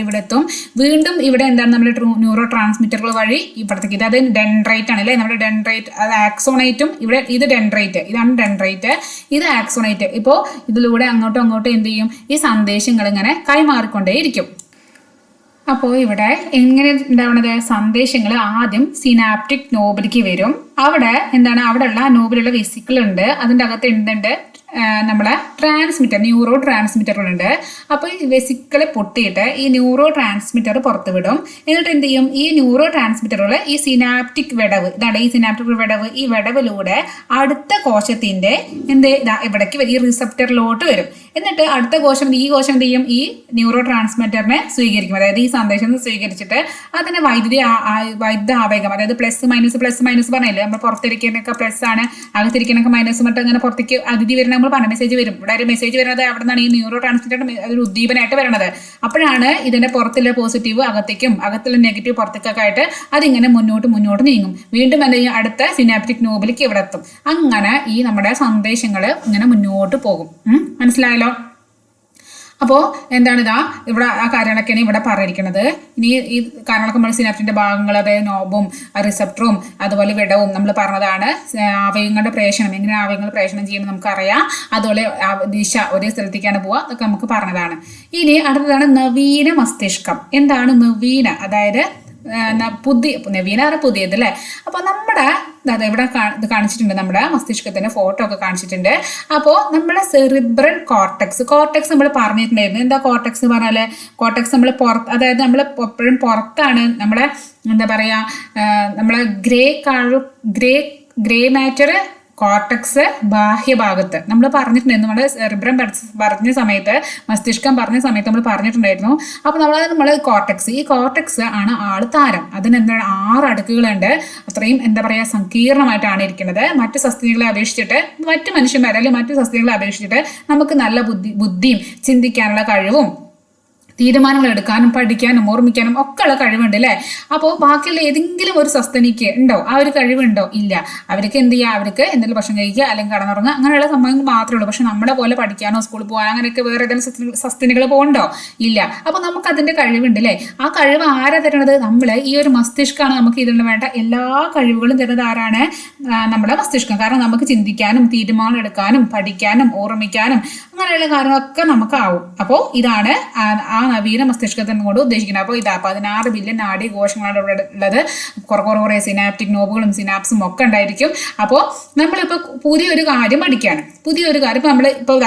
ഇവിടെ എത്തും. വീണ്ടും ഇവിടെ എന്താണ് നമ്മുടെ ന്യൂറോ ട്രാൻസ്മിറ്ററുകൾ വഴി ഇവിടത്തേക്ക്, ഇത് ഡെൻഡ്രൈറ്റ് ആണ് അല്ലേ, നമ്മുടെ ഡെൻഡ്രൈറ്റ്, അത് ആക്സോണൈറ്റും, ഇവിടെ ഇത് ഡെൻഡ്രൈറ്റ്, ഇതാണ് ഡെൻഡ്രൈറ്റ്, ഇത് ആക്സോണൈറ്റ്. ഇപ്പോൾ ഇതിലൂടെ അങ്ങോട്ടും എന്ത് ചെയ്യും, ഈ സന്ദേശങ്ങൾ ഇങ്ങനെ കൈമാറിക്കൊണ്ടേയിരിക്കും. അപ്പോൾ ഇവിടെ എങ്ങനെ ഉണ്ടാവുന്നത്, സന്ദേശങ്ങൾ ആദ്യം സിനാപ്റ്റിക് നോബിലേക്ക് വരും. അവിടെ എന്താണ്, അവിടെയുള്ള നോബിലുള്ള വെസിക്കിൾ ഉണ്ട്, അതിൻ്റെ അകത്ത് എന്തുണ്ട്, നമ്മളെ ന്യൂറോ ട്രാൻസ്മിറ്ററുകളുണ്ട്. അപ്പോൾ ഈ വെസിക്കിളെ പൊട്ടിയിട്ട് ഈ ന്യൂറോ ട്രാൻസ്മിറ്റർ പുറത്ത് വിടും. എന്നിട്ട് എന്ത് ചെയ്യും, ഈ ന്യൂറോ ട്രാൻസ്മിറ്ററുകൾ ഈ സിനാപ്റ്റിക് വിടവ്, ഇതാണ് ഈ സിനാപ്റ്റിക് വിടവ്, ഈ വിടവിലൂടെ അടുത്ത കോശത്തിന്റെ ഇവിടേക്ക് ഈ റിസപ്റ്ററിലോട്ട് വരും. എന്നിട്ട് അടുത്ത കോശം, ഈ കോശം എന്ത് ചെയ്യും, ഈ ന്യൂറോ ട്രാൻസ്മിറ്ററിനെ സ്വീകരിക്കും. അതായത് ഈ സന്ദേശം സ്വീകരിച്ചിട്ട് അതിനെ വൈദ്യുത ആവേഗം, അതായത് പ്ലസ് മൈനസ് പറഞ്ഞില്ലേ, നമ്മൾ പുറത്തിരിക്കാനൊക്കെ പ്ലസ് ആണ്, അകത്തിരിക്കാനൊക്കെ മൈനസ് മറ്റും അങ്ങനെ പുറത്തേക്ക് അതിഥി വരുന്ന മെസ്സേജ് വരും. ഇവിടെ ഒരു മെസ്സേജ് വരുന്നത് അവിടെ നിന്നാണ്, ഈ ന്യൂറോ ട്രാൻസ്മിറ്റർ ഒരു ഉദ്ദീപനമായിട്ട് വരുന്നത്. അപ്പോഴാണ് ഇതിന്റെ പുറത്തുള്ള പോസിറ്റീവ് അകത്തുള്ള നെഗറ്റീവ് പുറത്തേക്കൊക്കെ ആയിട്ട് അതിങ്ങനെ മുന്നോട്ട് നീങ്ങും. വീണ്ടും എന്ത് ചെയ്യും, അടുത്ത സിനാപ്റ്റിക് നോബിലേക്ക് ഇവിടെ എത്തും. അങ്ങനെ ഈ നമ്മുടെ സന്ദേശങ്ങൾ ഇങ്ങനെ മുന്നോട്ട് പോകും. മനസ്സിലായല്ലോ? അപ്പോൾ എന്താണ് ഇതാ ഇവിടെ ആ കാര്യങ്ങളൊക്കെയാണ് ഇവിടെ പറഞ്ഞിരിക്കുന്നത്. ഇനി ഈ കാര്യങ്ങളൊക്കെ നമ്മൾ സിനാപ്റ്റിന്റെ ഭാഗങ്ങൾ, അതായത് നോബും റിസപ്റ്ററും അതുപോലെ വിടവും നമ്മൾ പറഞ്ഞതാണ്. അവയവങ്ങളുടെ പ്രേഷണം, എങ്ങനെ അവയവങ്ങൾ പ്രേഷണം ചെയ്യുന്നത് നമുക്കറിയാം. അതുപോലെ ദിശ ഒരേ സ്ഥലത്തേക്കാണ് പോവുക, അതൊക്കെ നമുക്ക് പറഞ്ഞതാണ്. ഇനി അടുത്തതാണ് നവീന മസ്തിഷ്കം. എന്താണ് നവീന? അതായത് നവീന പുതിയത് അല്ലേ. അപ്പൊ നമ്മുടെ ഇവിടെ ഇത് കാണിച്ചിട്ടുണ്ട്, നമ്മുടെ മസ്തിഷ്കത്തിന്റെ ഫോട്ടോ ഒക്കെ കാണിച്ചിട്ടുണ്ട്. അപ്പോൾ നമ്മുടെ സെറിബ്രൽ കോർട്ടെക്സ് നമ്മൾ പറഞ്ഞിട്ടുണ്ടായിരുന്നു. എന്താ കോർട്ടെക്സ് പറഞ്ഞാല്, കോർട്ടെക്സ് നമ്മൾ അതായത് നമ്മൾ എപ്പോഴും പുറത്താണ്. നമ്മളെ എന്താ പറയാ, നമ്മളെ ഗ്രേ മാറ്റർ കോർട്ടക്സ് ബാഹ്യഭാഗത്ത് നമ്മൾ പറഞ്ഞിട്ടുണ്ടായിരുന്നു. നമ്മുടെ സെറിബ്രം പറഞ്ഞ സമയത്ത്, മസ്തിഷ്കം പറഞ്ഞ സമയത്ത് നമ്മൾ പറഞ്ഞിട്ടുണ്ടായിരുന്നു. അപ്പോൾ നമ്മൾ കോർട്ടക്സ്, ഈ കോർട്ടക്സ് ആണ് ആള് താരം. അതിനെന്താണ് 6 അടുക്കുകളുണ്ട്. അത്രയും എന്താ പറയുക സങ്കീർണമായിട്ടാണ് ഇരിക്കുന്നത്. മറ്റു സസ്തികളെ അപേക്ഷിച്ചിട്ട്, മറ്റു മനുഷ്യന്മാരെ അല്ലെങ്കിൽ മറ്റു സസ്തികളെ അപേക്ഷിച്ചിട്ട് നമുക്ക് നല്ല ബുദ്ധിയും ചിന്തിക്കാനുള്ള കഴിവും തീരുമാനങ്ങൾ എടുക്കാനും പഠിക്കാനും ഓർമ്മിക്കാനും ഒക്കെ ഉള്ള കഴിവുണ്ട് അല്ലേ. അപ്പോൾ ബാക്കിയുള്ള ഏതെങ്കിലും ഒരു സസ്തനിക്ക് ഉണ്ടോ ആ ഒരു കഴിവുണ്ടോ? ഇല്ല. അവർക്ക് എന്ത് ചെയ്യുക, അവർക്ക് എന്തെങ്കിലും ഭക്ഷണം കഴിക്കുക അല്ലെങ്കിൽ കടന്നുറങ്ങുക, അങ്ങനെയുള്ള സംഭവങ്ങൾ മാത്രമേ ഉള്ളൂ. പക്ഷെ നമ്മളെ പോലെ പഠിക്കാനോ സ്കൂളിൽ പോകാനോ അങ്ങനെയൊക്കെ വേറെ ഏതെങ്കിലും സസ്തനികൾ പോകണ്ടോ? ഇല്ല. അപ്പോൾ നമുക്ക് അതിന്റെ കഴിവുണ്ട് അല്ലേ. ആ കഴിവ് ആരാ തരുന്നത്? നമ്മൾ ഈ ഒരു മസ്തിഷ്കമാണ് നമുക്ക് ഇതിന് വേണ്ട എല്ലാ കഴിവുകളും തരുന്നത്. ആരാണ്? നമ്മുടെ മസ്തിഷ്കം. കാരണം നമുക്ക് ചിന്തിക്കാനും തീരുമാനം എടുക്കാനും പഠിക്കാനും ഓർമ്മിക്കാനും അങ്ങനെയുള്ള കാര്യങ്ങളൊക്കെ നമുക്കാവും. അപ്പോൾ ഇതാണ് ആ നവീന മസ്തിഷ്കത്തിനെ കൊണ്ട് ഉദ്ദേശിക്കുന്നത്. അപ്പോൾ ഇതാ 16 ബില്യൺ നാഡീകോശങ്ങളാണ് ഇവിടെ ഉള്ളത്. കുറേ സിനാപ്റ്റിക് നോബുകളും സിനാപ്സും ഒക്കെ ഉണ്ടായിരിക്കും. അപ്പോൾ നമ്മളിപ്പോൾ പുതിയൊരു കാര്യം പഠിക്കുകയാണ്. ഇപ്പം നമ്മൾ ഇപ്പോൾ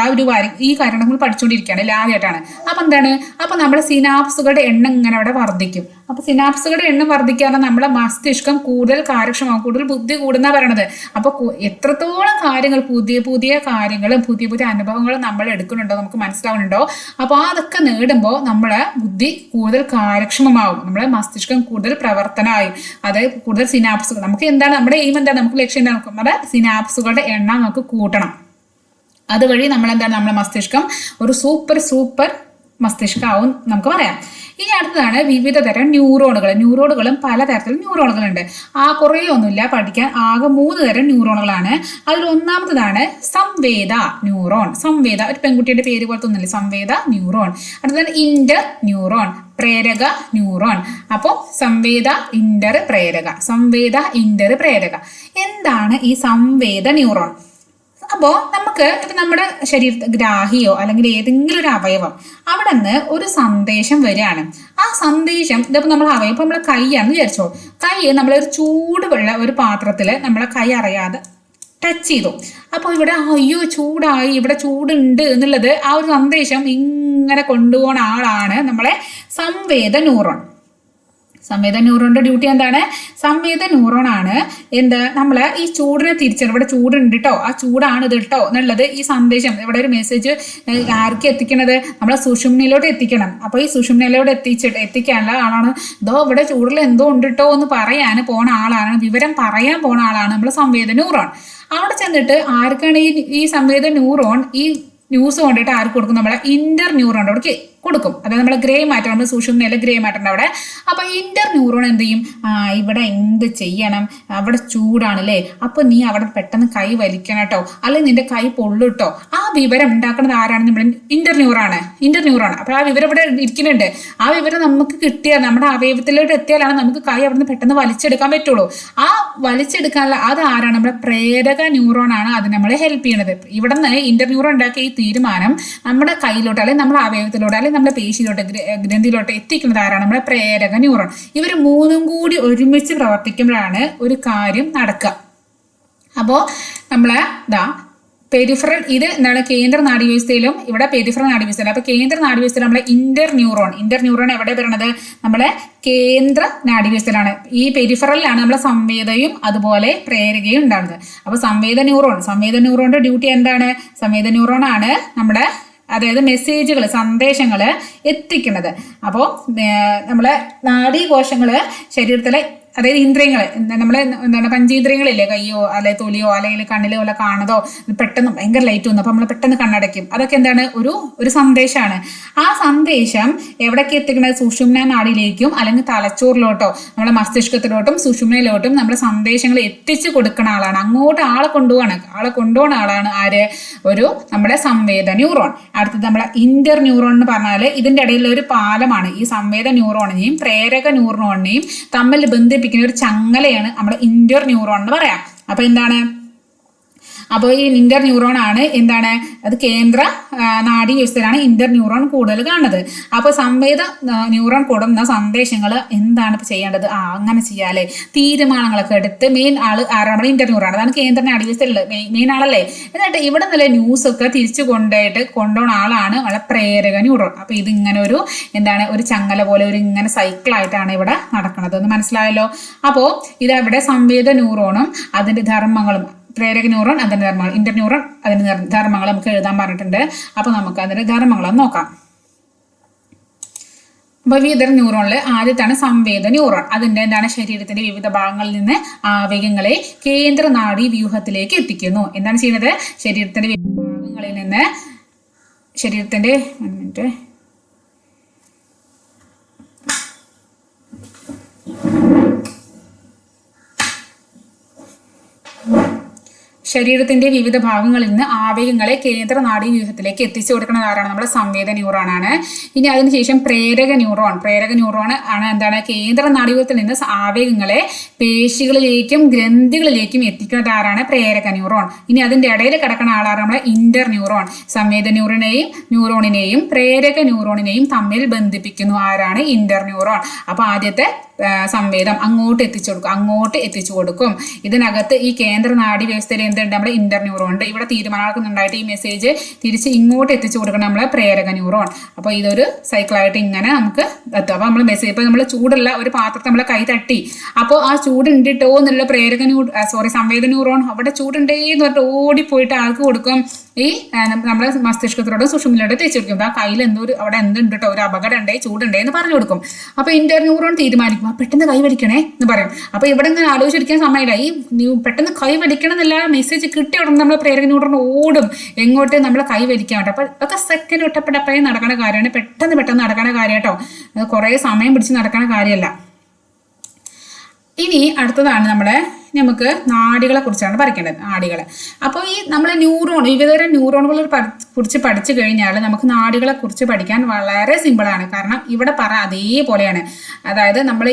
ഈ കാര്യം നമ്മൾ പഠിച്ചുകൊണ്ടിരിക്കുകയാണ്, ആദ്യമായിട്ടാണ്. അപ്പം എന്താണ്, അപ്പം നമ്മുടെ സിനാപ്സുകളുടെ എണ്ണം ഇങ്ങനെ അവിടെ വർദ്ധിക്കും. അപ്പോൾ സിനാപ്സുകളുടെ എണ്ണം വർദ്ധിക്കാതെ നമ്മുടെ മസ്തിഷ്കം കൂടുതൽ കാര്യക്ഷമമാകും, കൂടുതൽ ബുദ്ധി കൂടുന്ന പറയണത്. അപ്പോൾ എത്രത്തോളം കാര്യങ്ങൾ, പുതിയ കാര്യങ്ങളും പുതിയ അനുഭവങ്ങളും നമ്മൾ എടുക്കുന്നുണ്ടോ, നമുക്ക് മനസ്സിലാവുന്നുണ്ടോ? അപ്പോൾ അതൊക്കെ നേടുമ്പോൾ നമ്മളെ ബുദ്ധി കൂടുതൽ കാര്യക്ഷമമാവും, നമ്മളെ മസ്തിഷ്കം കൂടുതൽ പ്രവർത്തനമായും, അതായത് കൂടുതൽ സിനാപ്സുകൾ. നമുക്ക് എന്താണ് നമ്മുടെ എയിം, എന്താണ് നമുക്ക് ലക്ഷ്യം, എന്താണ് നമ്മുടെ സിനാപ്സുകളുടെ എണ്ണം നമുക്ക് കൂട്ടണം. അതുവഴി നമ്മളെന്താണ് നമ്മുടെ മസ്തിഷ്കം ഒരു സൂപ്പർ മസ്തിഷ്കമാവും നമുക്ക് പറയാം. ഇനി അടുത്തതാണ് വിവിധ തരം ന്യൂറോണുകളും പലതരത്തിലുള്ള ന്യൂറോണുകളുണ്ട്. കുറേ ഒന്നുമില്ല, പഠിക്കാൻ ആകെ 3 തരം ന്യൂറോണുകളാണ്. അതിൽ ഒന്നാമത്തതാണ് സംവേദ ന്യൂറോൺ. സംവേദ ഒരു പെൺകുട്ടിയുടെ പേര് പോലത്തെ ഒന്നുമില്ല, സംവേദ ന്യൂറോൺ. അടുത്തതാണ് ഇന്റർ ന്യൂറോൺ, പ്രേരക ന്യൂറോൺ. അപ്പോൾ സംവേദ ഇന്റർ പ്രേരക. എന്താണ് ഈ സംവേദ ന്യൂറോൺ? അപ്പോൾ നമുക്ക് ഇപ്പം നമ്മുടെ ശരീരത്തിൽ ഗ്രാഹിയോ അല്ലെങ്കിൽ ഏതെങ്കിലും ഒരു അവയവം അവിടെ നിന്ന് ഒരു സന്ദേശം വരികയാണ്. ആ സന്ദേശം ഇതിപ്പോൾ നമ്മൾ അവയവം, ഇപ്പം നമ്മളെ കൈയാണെന്ന് വിചാരിച്ചോ, കൈ നമ്മളൊരു ചൂടുള്ള ഒരു പാത്രത്തിൽ നമ്മളെ കൈ അറിയാതെ ടച്ച് ചെയ്തു. അപ്പോൾ ഇവിടെ അയ്യോ ചൂടായി, ഇവിടെ ചൂടുണ്ട് എന്നുള്ളത് ആ ഒരു സന്ദേശം ഇങ്ങനെ കൊണ്ടുപോകുന്ന ആളാണ് നമ്മളെ സംവേദ ന്യൂറോൺ. സംവേദ ന്യൂറോണിന്റെ ഡ്യൂട്ടി എന്താണ്? സംവേദ ന്യൂറോൺ ആണ് നമ്മളെ ഈ ചൂടിനെ തിരിച്ചറിയും. ഇവിടെ ചൂടുണ്ട് കേട്ടോ, ആ ചൂടാണ് ഇത് കേട്ടോ എന്നുള്ളത് ഈ സന്ദേശം, ഇവിടെ ഒരു മെസ്സേജ് ആർക്ക് എത്തിക്കണത്? നമ്മളെ സുഷുമ്നയിലോട്ട് എത്തിക്കണം. അപ്പോൾ ഈ സുഷുമ്നയിലോട്ട് എത്തിക്കാനുള്ള ആളാണ് ഇവിടെ ചൂടിൽ എന്തോ ഉണ്ട് കേട്ടോ എന്ന് പറയാൻ പോണ ആളാണ്, വിവരം പറയാൻ പോണ ആളാണ് നമ്മളെ സംവേദ ന്യൂറോൺ. അവിടെ ചെന്നിട്ട് ആർക്കാണ് ഈ സംവേദ ന്യൂറോൺ ഈ ന്യൂസ് കൊണ്ടിട്ട് ആർക്ക് കൊടുക്കും? നമ്മളെ ഇന്റർ ന്യൂറോൺ അവിടെ കൊടുക്കും. അതായത് നമ്മളെ ഗ്രേ മാറ്റർ, നമ്മൾ സുഷുമ്നയിലെ ഗ്രേ മാറ്ററിന്റെ അവിടെ. അപ്പൊ ഇന്റർ ന്യൂറോൺ എന്ത് ചെയ്യും? ഇവിടെ എന്ത് ചെയ്യണം, അവിടെ ചൂടാണല്ലേ, അപ്പൊ നീ അവിടെ പെട്ടെന്ന് കൈ വലിക്കണം കേട്ടോ, അല്ലെങ്കിൽ നിന്റെ കൈ പൊള്ളുട്ടോ. ആ വിവരം ഉണ്ടാക്കുന്നത് ആരാണ്? നമ്മൾ ഇന്റർ ന്യൂറോൺ. അപ്പൊ ആ വിവരം ഇവിടെ ഇരിക്കുന്നുണ്ട്. ആ വിവരം നമുക്ക് കിട്ടിയാൽ, നമ്മുടെ അവയവത്തിലോട്ട് എത്തിയാലാണ് നമുക്ക് കൈ അവിടെ നിന്ന് പെട്ടെന്ന് വലിച്ചെടുക്കാൻ പറ്റുള്ളൂ. ആ വലിച്ചെടുക്കാനുള്ള അത് ആരാണ്? നമ്മുടെ പ്രേരക ന്യൂറോൺ ആണ് അത് നമ്മളെ ഹെൽപ്പ് ചെയ്യണത്. ഇവിടെ നിന്ന് ഇന്റർ ന്യൂറോൺ ഉണ്ടാക്കിയ ഈ തീരുമാനം നമ്മുടെ കയ്യിലോട്ട് അല്ലെങ്കിൽ നമ്മുടെ അവയവത്തിലോട്ട് അല്ലെങ്കിൽ നമ്മുടെ പേശിയിലോട്ട് ഗ്രന്ഥിയിലോട്ട് എത്തിക്കുന്നത് ആരാണ്? നമ്മുടെ പ്രേരക ന്യൂറോൺ. ഇവർ 3ഉം കൂടി ഒരുമിച്ച് പ്രവർത്തിക്കുമ്പോഴാണ് ഒരു കാര്യം നടക്കുക. അപ്പോൾ നമ്മളെ പെരിഫറൽ, ഇത് എന്താണ് കേന്ദ്ര നാഡീവ്യവസ്ഥയിലും ഇവിടെ പെരിഫറൽ നാഡീവ്യവസ്ഥയിലും. അപ്പൊ കേന്ദ്ര നാഡീവ്യവസ്ഥയിൽ നമ്മളെ ഇന്റർ ന്യൂറോൺ എവിടെ വരുന്നത്? നമ്മളെ കേന്ദ്ര നാഡീവ്യവസ്ഥയിലാണ്. ഈ പെരിഫറലിലാണ് നമ്മളെ സംവേദയും അതുപോലെ പ്രേരകയും ഉണ്ടാകുന്നത്. അപ്പൊ സംവേദ ന്യൂറോണിന്റെ ഡ്യൂട്ടി എന്താണ്? സംവേദ ന്യൂറോൺ ആണ് നമ്മുടെ, അതായത് മെസ്സേജുകൾ, സന്ദേശങ്ങൾ എത്തിക്കുന്നത്. അപ്പോൾ നമ്മളെ നാഡീകോശങ്ങള് ശരീരത്തിലെ അതായത് ഇന്ദ്രിയങ്ങൾ നമ്മളെ എന്താണ് പഞ്ചേന്ദ്രിയങ്ങളില്ലേ, കയ്യോ അല്ലെ തൊലിയോ അല്ലെങ്കിൽ കണ്ണിലോ അല്ല കാണതോ പെട്ടെന്ന് ഭയങ്കര ലൈറ്റ് വന്നു അപ്പൊ നമ്മൾ പെട്ടെന്ന് കണ്ണടയ്ക്കും. അതൊക്കെ എന്താണ് ഒരു സന്ദേശമാണ്. ആ സന്ദേശം എവിടേക്ക് എത്തിക്കുന്നത്? സുഷുമ്ന നാഡിയിലേക്കും അല്ലെങ്കിൽ തലച്ചോറിലോട്ടോ നമ്മളെ മസ്തിഷ്കത്തിലോട്ടും സുഷുമ്നയിലോട്ടും നമ്മുടെ സന്ദേശങ്ങൾ എത്തിച്ചു കൊടുക്കുന്ന ആളാണ്. അങ്ങോട്ട് ആളെ കൊണ്ടുപോകുന്ന ആളാണ് ആര്? നമ്മുടെ സംവേദ ന്യൂറോൺ. അടുത്തത് നമ്മളെ ഇന്റർ ന്യൂറോൺ എന്ന് പറഞ്ഞാൽ ഇതിന്റെ ഇടയിലുള്ള ഒരു പാലമാണ്. ഈ സംവേദ ന്യൂറോണിനെയും പ്രേരക ന്യൂറോണിനെയും തമ്മിൽ ബന്ധിപ്പിക്കുന്ന ഒരു ചങ്ങലയാണ് നമ്മുടെ ഇന്റർ ന്യൂറോൺ എന്ന് പറയാം. അപ്പൊ എന്താണ്? അപ്പോൾ ഈ ഇന്റർ ന്യൂറോൺ ആണ് എന്താണ്? അത് കേന്ദ്ര നാഡീ വ്യവസ്ഥയിലാണ് ഇന്റർ ന്യൂറോൺ കൂടുതൽ കാണുന്നത്. അപ്പോൾ സംവേദ ന്യൂറോൺ കൊടുക്കുന്ന സന്ദേശങ്ങൾ എന്താണ് ഇപ്പൊ ചെയ്യേണ്ടത്? അങ്ങനെ ചെയ്യാല്ലേ, തീരുമാനങ്ങളൊക്കെ എടുത്ത് മെയിൻ ആള് ആരാണ്? Inter neuron. അതാണ് കേന്ദ്ര നാഡീ വ്യവസ്ഥയിലുള്ളത് മെയിൻ ആളല്ലേ. എന്നിട്ട് ഇവിടെ നിന്നുള്ള ന്യൂസ് ഒക്കെ തിരിച്ചു കൊണ്ടുപോകുന്ന ആളാണ് നമ്മളെ പ്രേരക ന്യൂറോൺ. അപ്പൊ ഇതിങ്ങനെ ഒരു ചങ്ങല പോലെ ഇങ്ങനെ സൈക്കിളായിട്ടാണ് ഇവിടെ നടക്കുന്നത് എന്ന് മനസ്സിലായല്ലോ. അപ്പോൾ ഇതവിടെ സംവേദ ന്യൂറോണും അതിന്റെ ധർമ്മങ്ങളും, പ്രേരക ന്യൂറോൺ അതിന്റെ ധർമ്മങ്ങൾ, ഇന്റർ ന്യൂറോൺ അതിന്റെ ധർമ്മങ്ങൾ നമുക്ക് എഴുതാൻ പറഞ്ഞിട്ടുണ്ട്. അപ്പൊ നമുക്ക് അതിന്റെ ധർമ്മങ്ങളൊന്ന് നോക്കാം. അപ്പൊ വിവിധ ന്യൂറോണില് ആദ്യത്താണ് സംവേദ ന്യൂറോൺ. അതിന്റെ എന്താണ്? ശരീരത്തിന്റെ വിവിധ ഭാഗങ്ങളിൽ നിന്ന് ആവേഗങ്ങളെ കേന്ദ്ര നാഡീ വ്യൂഹത്തിലേക്ക് എത്തിക്കുന്നു. എന്താണ് ചെയ്യുന്നത്? ശരീരത്തിന്റെ വിവിധ ഭാഗങ്ങളിൽ നിന്ന് ശരീരത്തിന്റെ ശരീരത്തിന്റെ വിവിധ ഭാഗങ്ങളിൽ നിന്ന് ആവേഗങ്ങളെ കേന്ദ്ര നാഡീ വ്യൂഹത്തിലേക്ക് എത്തിച്ചു കൊടുക്കുന്നത് ആരാണ്? നമ്മുടെ സംവേദ ന്യൂറോൺ ആണ്. ഇനി അതിനുശേഷം പ്രേരക ന്യൂറോൺ ആണ് എന്താണ്? കേന്ദ്ര നാഡീവ്യൂഹത്തിൽ നിന്ന് ആവേഗങ്ങളെ പേശികളിലേക്കും ഗ്രന്ഥികളിലേക്കും എത്തിക്കുന്നത് ആരാണ്? പ്രേരക ന്യൂറോൺ. ഇനി അതിന്റെ ഇടയിൽ കിടക്കുന്ന ആളാണ് നമ്മുടെ ഇന്റർ ന്യൂറോൺ. സംവേദ ന്യൂറോണിനെയും പ്രേരക ന്യൂറോണിനെയും തമ്മിൽ ബന്ധിപ്പിക്കുന്നു ആരാണ്? Inter neuron. അപ്പൊ ആദ്യത്തെ സംവേദം അങ്ങോട്ട് എത്തിച്ചു കൊടുക്കും. ഇതിനകത്ത് ഈ കേന്ദ്ര നാഡീ വ്യവസ്ഥയിൽ എന്തുണ്ട്? നമ്മുടെ ഇന്റർ ന്യൂറോൺ ഉണ്ട്. ഇവിടെ തീരുമാനമാക്കുന്നുണ്ടായിട്ട് ഈ മെസ്സേജ് തിരിച്ച് ഇങ്ങോട്ട് എത്തിച്ചു കൊടുക്കണം നമ്മളെ പ്രേരക ന്യൂറോൺ. അപ്പൊ ഇതൊരു സൈക്കിളായിട്ട് ഇങ്ങനെ നമുക്ക് എത്തും. അപ്പൊ നമ്മൾ മെസ്സേജ് ഇപ്പൊ നമ്മൾ ചൂടുള്ള ഒരു പാത്രത്തെ നമ്മളെ കൈ തട്ടി, അപ്പോൾ ആ ചൂടുണ്ടിട്ടോ എന്നുള്ള സംവേദ ന്യൂറോൺ അവിടെ ചൂടുണ്ടേന്ന് പറഞ്ഞിട്ട് ഓടിപ്പോയിട്ട് ആൾക്ക് കൊടുക്കും. ഈ നമ്മുടെ മസ്തിഷ്കത്തിലോടും സുഷുമ്നയിലോട്ടും തേച്ച് കൊടുക്കും. ആ കയ്യിൽ അവിടെ എന്തുണ്ട് കേട്ടോ, ഒരു അപകടം ഉണ്ടേ, ചൂടുണ്ടേ എന്ന് പറഞ്ഞു കൊടുക്കും. അപ്പൊ ഇന്റർ ന്യൂറോൺ തീരുമാനിക്കും പെട്ടെന്ന് കൈ വലിക്കണേ എന്ന് പറയും. അപ്പൊ ഇവിടെ ഇങ്ങനെ ആലോചിച്ചിരിക്കാൻ സമയമില്ല. പെട്ടെന്ന് കൈ വലിക്കണം എന്നുള്ള മെസ്സേജ് കിട്ടിയ ഉടനെ നമ്മൾ പ്രേരക ന്യൂറോൺ ഓടും എങ്ങോട്ട്? നമ്മളെ കൈ വലിക്കാൻ വേണ്ടി. അപ്പൊ ഇതൊക്കെ സെക്കൻഡ് ഒറ്റപ്പെട്ടപ്പോഴേ നടക്കണ കാര്യമാണ്. പെട്ടെന്ന് നടക്കണ കാര്യം കേട്ടോ, കുറെ സമയം പിടിച്ച് നടക്കണ കാര്യമല്ല. ഇനി അടുത്തതാണ് നമുക്ക് നാഡികളെ കുറിച്ചാണ് പഠിക്കേണ്ടത്. നാഡികൾ. അപ്പോൾ ഈ നമ്മളെ വിവിധതരം ന്യൂറോണുകളെ കുറിച്ച് പഠിച്ചു കഴിഞ്ഞാൽ നമുക്ക് നാഡികളെ കുറിച്ച് പഠിക്കാൻ വളരെ സിമ്പിളാണ്. കാരണം ഇവിടെ അതേപോലെയാണ്. അതായത് നമ്മൾ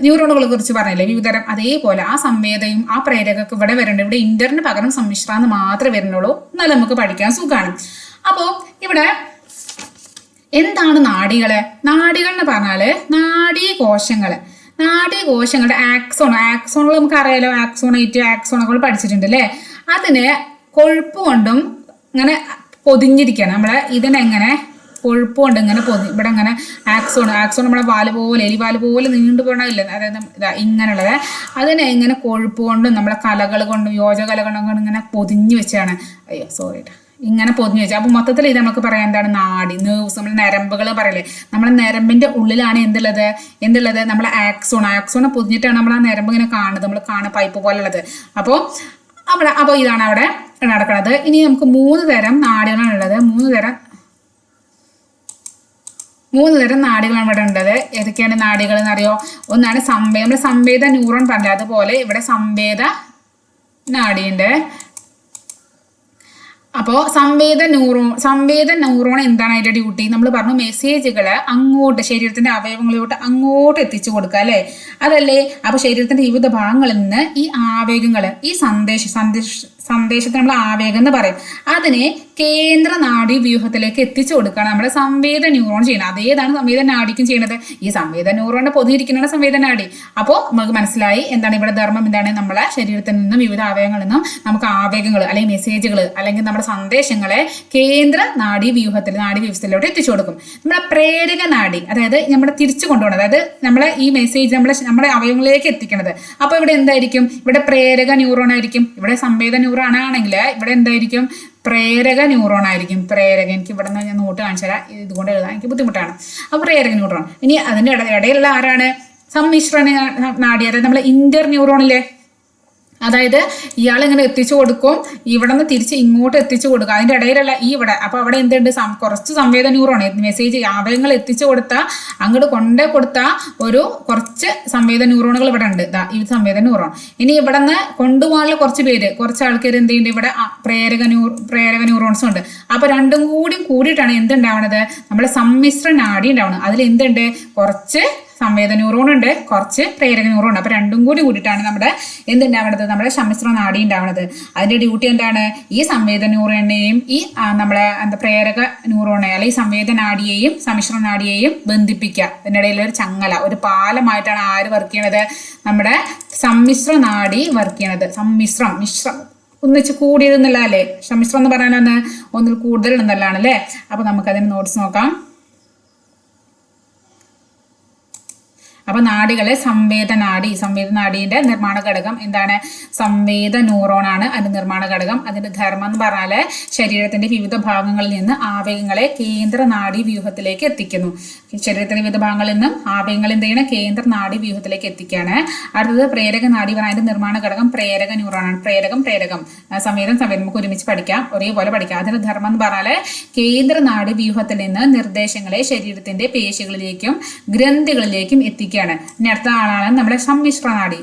ന്യൂറോണുകളെ കുറിച്ച് പറഞ്ഞില്ലേ, വിവിധതരം, അതേപോലെ ആ സംവേദയും ആ പ്രേരകമൊക്കെ ഇവിടെ വരേണ്ടത്. ഇവിടെ ഇന്ററിന് പകരം സമ്മിശ്ര എന്ന് മാത്രമേ വരുന്നുള്ളൂ. എന്നാലും നമുക്ക് പഠിക്കാൻ സുഖമാണ്. അപ്പോൾ ഇവിടെ എന്താണ് നാഡികൾ എന്ന് പറഞ്ഞാല് നാഡീകോശങ്ങളുടെ ആക്സോണുകൾ നമുക്ക് അറിയാലോ. ആക്സോണുകൾ പഠിച്ചിട്ടുണ്ട് അല്ലേ. അതിന് കൊഴുപ്പ് കൊണ്ടും ഇങ്ങനെ പൊതിഞ്ഞിരിക്കുകയാണ്. ഇതിനെങ്ങനെ കൊഴുപ്പ് കൊണ്ട് ഇങ്ങനെ ഇവിടെ ഇങ്ങനെ ആക്സോൺ നമ്മളെ എലിവാല് പോലെ നീണ്ടു പോകണമില്ല, അതായത് ഇങ്ങനെയുള്ളത്. അതിനെ ഇങ്ങനെ കൊഴുപ്പ് കൊണ്ടും നമ്മളെ കലകൾ കൊണ്ടും യോജകലകൾ കൊണ്ടും ഇങ്ങനെ പൊതിഞ്ഞു വെച്ചാണ്. ഇങ്ങനെ പൊതിഞ്ഞു വെച്ചാൽ. അപ്പൊ മൊത്തത്തിൽ ഇത് നമുക്ക് പറയാം എന്താണ്? നാഡി, നെർവ്സ്, നമ്മൾ നരമ്പുകൾ പറയില്ലേ. നമ്മളെ നരമ്പിന്റെ ഉള്ളിലാണ് എന്തുള്ളത്? നമ്മളെ ആക്സോണെ പൊതിഞ്ഞിട്ടാണ് നമ്മൾ ആ നരമ്പ് ഇങ്ങനെ കാണുന്നത്. നമ്മൾ കാണുന്ന പൈപ്പ് പോലെ ഉള്ളത്. അപ്പോൾ ഇതാണ് അവിടെ നടക്കുന്നത്. ഇനി നമുക്ക് 3 തരം നാഡികളാണ് ഉള്ളത്. 3 തരം നാഡികളാണ് ഇവിടെ ഉള്ളത്. ഏതൊക്കെയാണ് നാഡികൾ എന്നറിയോ? ഒന്നാണ് നമ്മൾ സംവേദ ന്യൂറോൺ പറഞ്ഞത്, അതുപോലെ ഇവിടെ സംവേദ നാഡിയുണ്ട്. അപ്പോൾ സംവേദ ന്യൂറോൺ എന്താണ് അതിന്റെ ഡ്യൂട്ടി? നമ്മൾ പറഞ്ഞു മെസ്സേജുകൾ അങ്ങോട്ട് ശരീരത്തിന്റെ അവയവങ്ങളിലോട്ട് അങ്ങോട്ട് എത്തിച്ചു കൊടുക്കുക അല്ലേ, അതല്ലേ? അപ്പൊ ശരീരത്തിന്റെ വിവിധ ഭാഗങ്ങളിൽ നിന്ന് ഈ ആവേഗങ്ങൾ, ഈ സന്ദേശത്തെ നമ്മൾ ആവേഗം എന്ന് പറയും. അതിനെ കേന്ദ്ര നാഡീ വ്യൂഹത്തിലേക്ക് എത്തിച്ചു കൊടുക്കുകയാണ് നമ്മുടെ സംവേദ ന്യൂറോൺ ചെയ്യുന്നത്. അതേതാണ് സംവേദ നാഡിക്കും ചെയ്യുന്നത്. ഈ സംവേദ ന്യൂറോണിന്റെ പൊതിയിരിക്കുന്നതാണ് സംവേദ നാഡി. അപ്പോൾ നമുക്ക് മനസ്സിലായി എന്താണ് ഇവിടെ ധർമ്മം. എന്താണ്? നമ്മളെ ശരീരത്തിൽ നിന്നും വിവിധ അവയവങ്ങളിൽ നിന്നും നമുക്ക് ആവേഗങ്ങൾ അല്ലെങ്കിൽ മെസ്സേജുകൾ അല്ലെങ്കിൽ നമ്മുടെ സന്ദേശങ്ങളെ കേന്ദ്ര നാഡീ വ്യവസ്ഥയിലോട്ട് എത്തിച്ചു കൊടുക്കും. നമ്മളെ പ്രേരക നാഡി, അതായത് നമ്മുടെ തിരിച്ചു കൊണ്ടുപോകണം, അതായത് നമ്മളെ ഈ മെസ്സേജ് നമ്മുടെ അവയവങ്ങളിലേക്ക് എത്തിക്കുന്നത്. അപ്പൊ ഇവിടെ എന്തായിരിക്കും? ഇവിടെ പ്രേരക ന്യൂറോൺ ആയിരിക്കും. ഇവിടെ സംവേദ ന്യൂറോൺ ആണെങ്കിൽ ഇവിടെ എന്തായിരിക്കും? പ്രേരക ന്യൂറോൺ ആയിരിക്കും. എനിക്ക് ഇവിടെ ഞാൻ നോട്ട് കാണിച്ചു തരാം, ഇതുകൊണ്ട് എഴുതാൻ എനിക്ക് ബുദ്ധിമുട്ടാണ്. അപ്പൊ പ്രേരക ന്യൂറോൺ. ഇനി അതിന്റെ ഇടയിലുള്ള ആരാണ്? സമ്മിശ്ര നാഡി, അതായത് നമ്മളെ ഇന്റർ ന്യൂറോണിലെ, അതായത് ഇയാൾ ഇങ്ങനെ എത്തിച്ചു കൊടുക്കും, ഇവിടെ നിന്ന് തിരിച്ച് ഇങ്ങോട്ട് എത്തിച്ചു കൊടുക്കുക, അതിന്റെ ഇടയിലുള്ള ഈ ഇവിടെ, അപ്പൊ അവിടെ എന്തുണ്ട്, കുറച്ച് സംവേദ ന്യൂറോൺ മെസ്സേജ് ആവയങ്ങൾ എത്തിച്ചു കൊടുത്താൽ അങ്ങോട്ട് കൊണ്ടേ കൊടുത്ത ഒരു കുറച്ച് സംവേദ ന്യൂറോണുകൾ ഇവിടെ ഉണ്ട്. ഈ സംവേദ ന്യൂറോൺ. ഇനി ഇവിടെ നിന്ന് കൊണ്ടുപോകാനുള്ള കുറച്ച് ആൾക്കാർ എന്ത് ചെയ്യുന്നുണ്ട്, ഇവിടെ പ്രേരക ന്യൂറോൺസും ഉണ്ട്. അപ്പൊ രണ്ടും കൂടിയിട്ടാണ് എന്തുണ്ടാവണത്, നമ്മളെ സമ്മിശ്ര നാഡി ഉണ്ടാവുന്നത്. അതിൽ എന്തുണ്ട്, കുറച്ച് സംവേദ ന്യൂറോൺ ഉണ്ട്, കുറച്ച് പ്രേരക ന്യൂറോൺ ഉണ്ട്. അപ്പൊ രണ്ടും കൂടിയിട്ടാണ് നമ്മുടെ എന്തുണ്ടാവുന്നത്, നമ്മുടെ സമ്മിശ്ര നാഡി ഉണ്ടാവുന്നത്. അതിന്റെ ഡ്യൂട്ടി എന്താണ്, ഈ സംവേദ ന്യൂറോണിനെയും ഈ നമ്മളെ പ്രേരക ന്യൂറോണെ അല്ലെങ്കിൽ സംവേദ നാഡിയെയും സമ്മിശ്ര നാഡിയെയും ബന്ധിപ്പിക്കുക. ഇതിനിടയിൽ ഒരു ചങ്ങല, ഒരു പാലമായിട്ടാണ് ആര് വർക്ക് ചെയ്യണത്, നമ്മുടെ സമ്മിശ്ര നാഡി വർക്ക് ചെയ്യണത്. മിശ്രം ഒന്നിച്ച് കൂടിയതെന്നല്ല അല്ലേ, സമ്മിശ്രം എന്ന് പറയാനൊന്ന് ഒന്നിൽ കൂടുതൽ എന്നല്ലാണ് അല്ലേ. അപ്പൊ നമുക്കതിന് നോട്ട്സ് നോക്കാം. അപ്പൊ നാഡികളെ സംവേദനാഡിന്റെ നിർമ്മാണ ഘടകം എന്താണ്, സംവേദ ന്യൂറോൺ ആണ് അതിന്റെ നിർമ്മാണ ഘടകം. അതിന്റെ ധർമ്മം എന്ന് പറഞ്ഞാല് ശരീരത്തിന്റെ വിവിധ ഭാഗങ്ങളിൽ നിന്ന് ആവേഗങ്ങളെ കേന്ദ്ര നാഡി വ്യൂഹത്തിലേക്ക് എത്തിക്കുന്നു. ശരീരത്തിന്റെ വിവിധ ഭാഗങ്ങളിൽ നിന്നും ആവേഗങ്ങൾ എന്ത് ചെയ്യണം, കേന്ദ്ര നാഡി വ്യൂഹത്തിലേക്ക് എത്തിക്കുകയാണ്. അടുത്തത് പ്രേരക നാഡി പറഞ്ഞ അതിന്റെ നിർമ്മാണ ഘടകം പ്രേരക ന്യൂറോൺ ആണ്. പ്രേരകം സംവേദം നമുക്ക് ഒരുമിച്ച് പഠിക്കാം, ഒരേപോലെ പഠിക്കാം. അതിന്റെ ധർമ്മം എന്ന് പറഞ്ഞാല് കേന്ദ്ര നാഡി വ്യൂഹത്തിൽ നിന്ന് നിർദ്ദേശങ്ങളെ ശരീരത്തിന്റെ പേശികളിലേക്കും ഗ്രന്ഥികളിലേക്കും എത്തിക്കുക. ഇനി അടുത്ത ആളാണ് നമ്മുടെ സമ്മിശ്ര നാഡി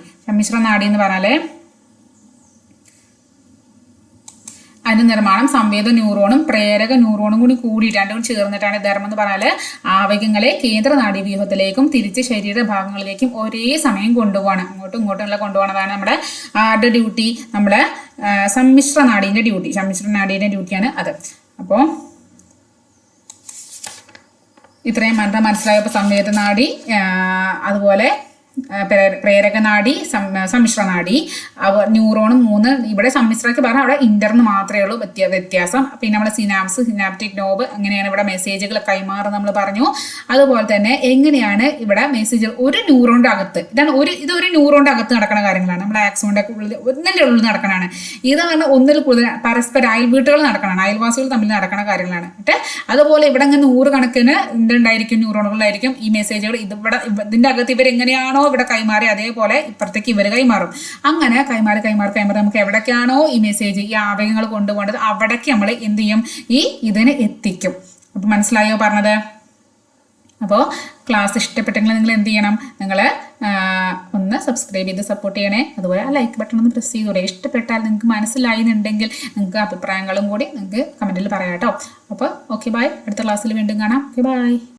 എന്ന് പറഞ്ഞാല് അതിന്റെ നിർമ്മാണം സംവേദ ന്യൂറോണും പ്രേരക ന്യൂറോണും കൂടിയിട്ട് രണ്ടും ചേർന്നിട്ടാണ് ധർമ്മം എന്ന് പറഞ്ഞാല് ആവേഗങ്ങളെ കേന്ദ്ര നാഡീവ്യൂഹത്തിലേക്കും തിരിച്ച് ശരീരഭാഗങ്ങളിലേക്കും ഒരേ സമയം കൊണ്ടുപോകണം, അങ്ങോട്ടും ഇങ്ങോട്ടും കൊണ്ടുപോകണതാണ് നമ്മുടെ ആരുടെ ഡ്യൂട്ടി, നമ്മുടെ സമ്മിശ്ര നാഡീന്റെ ഡ്യൂട്ടിയാണ് അത്. അപ്പോൾ ഇത്രയും മനസ്സിലായപ്പോൾ സംവേദ നാഡി, അതുപോലെ പ്രേരക നാഡി, സമ്മിശ്ര നാഡി, ന്യൂറോണും 3. ഇവിടെ സമ്മിശ്രക്ക് പറഞ്ഞാൽ അവിടെ ഇന്റർന്ന് മാത്രമേ ഉള്ളൂ വ്യത്യാസം. പിന്നെ നമ്മളെ സിനാപ്റ്റിക് നോബ്, അങ്ങനെയാണ് ഇവിടെ മെസ്സേജുകൾ കൈമാറുന്നത് നമ്മൾ പറഞ്ഞു. അതുപോലെ തന്നെ എങ്ങനെയാണ് ഇവിടെ മെസ്സേജ് ഒരു ന്യൂറോണിന്റെ അകത്ത്, ഇതൊരു ന്യൂറോണിന്റെ അകത്ത് നടക്കുന്ന കാര്യങ്ങളാണ്. നമ്മുടെ ആക്സോണിന്റെ ഒന്നിന്റെ ഉള്ളിൽ നടക്കണതാണ്. ഇത് പറഞ്ഞാൽ ഒന്നിൽ കൂടുതൽ പരസ്പര അയൽവീട്ടുകൾ നടക്കണം, അയൽവാസികൾ തമ്മിൽ നടക്കുന്ന കാര്യങ്ങളാണ്. അതുപോലെ ഇവിടെ ഇങ്ങനെ 100 കണക്കിന് എന്തുണ്ടായിരിക്കും, ന്യൂറോണുകളായിരിക്കും. ഈ മെസ്സേജുകൾ ഇതിന്റെ അകത്ത് ഇവരെങ്ങനെയാണോ ഇവിടെ കൈമാറി അതേപോലെ ഇപ്പുറത്തേക്ക് ഇവർ കൈമാറും. അങ്ങനെ കൈമാറി നമുക്ക് എവിടേക്കാണോ ഈ മെസ്സേജ്, ഈ ആവേഗങ്ങൾ കൊണ്ടുപോകേണ്ടത് അവിടേക്ക് നമ്മൾ എന്ത് ചെയ്യും, ഇതിനെ എത്തിക്കും. അപ്പൊ മനസ്സിലായോ പറഞ്ഞത്? അപ്പോൾ ക്ലാസ് ഇഷ്ടപ്പെട്ടെങ്കിൽ നിങ്ങൾ എന്ത് ചെയ്യണം, നിങ്ങൾ ഒന്ന് സബ്സ്ക്രൈബ് ചെയ്ത് സപ്പോർട്ട് ചെയ്യണേ. അതുപോലെ ആ ലൈക്ക് ബട്ടൺ ഒന്ന് പ്രസ് ചെയ്തോളൂ. ഇഷ്ടപ്പെട്ടാൽ നിങ്ങൾക്ക് മനസ്സിലായെന്നുണ്ടെങ്കിൽ നിങ്ങൾക്ക് അഭിപ്രായങ്ങളും കൂടി നിങ്ങൾക്ക് കമന്റിൽ പറയാം കേട്ടോ. അപ്പോൾ ഓക്കെ, ബൈ. അടുത്ത ക്ലാസ്സിൽ വീണ്ടും കാണാം. Okay, by.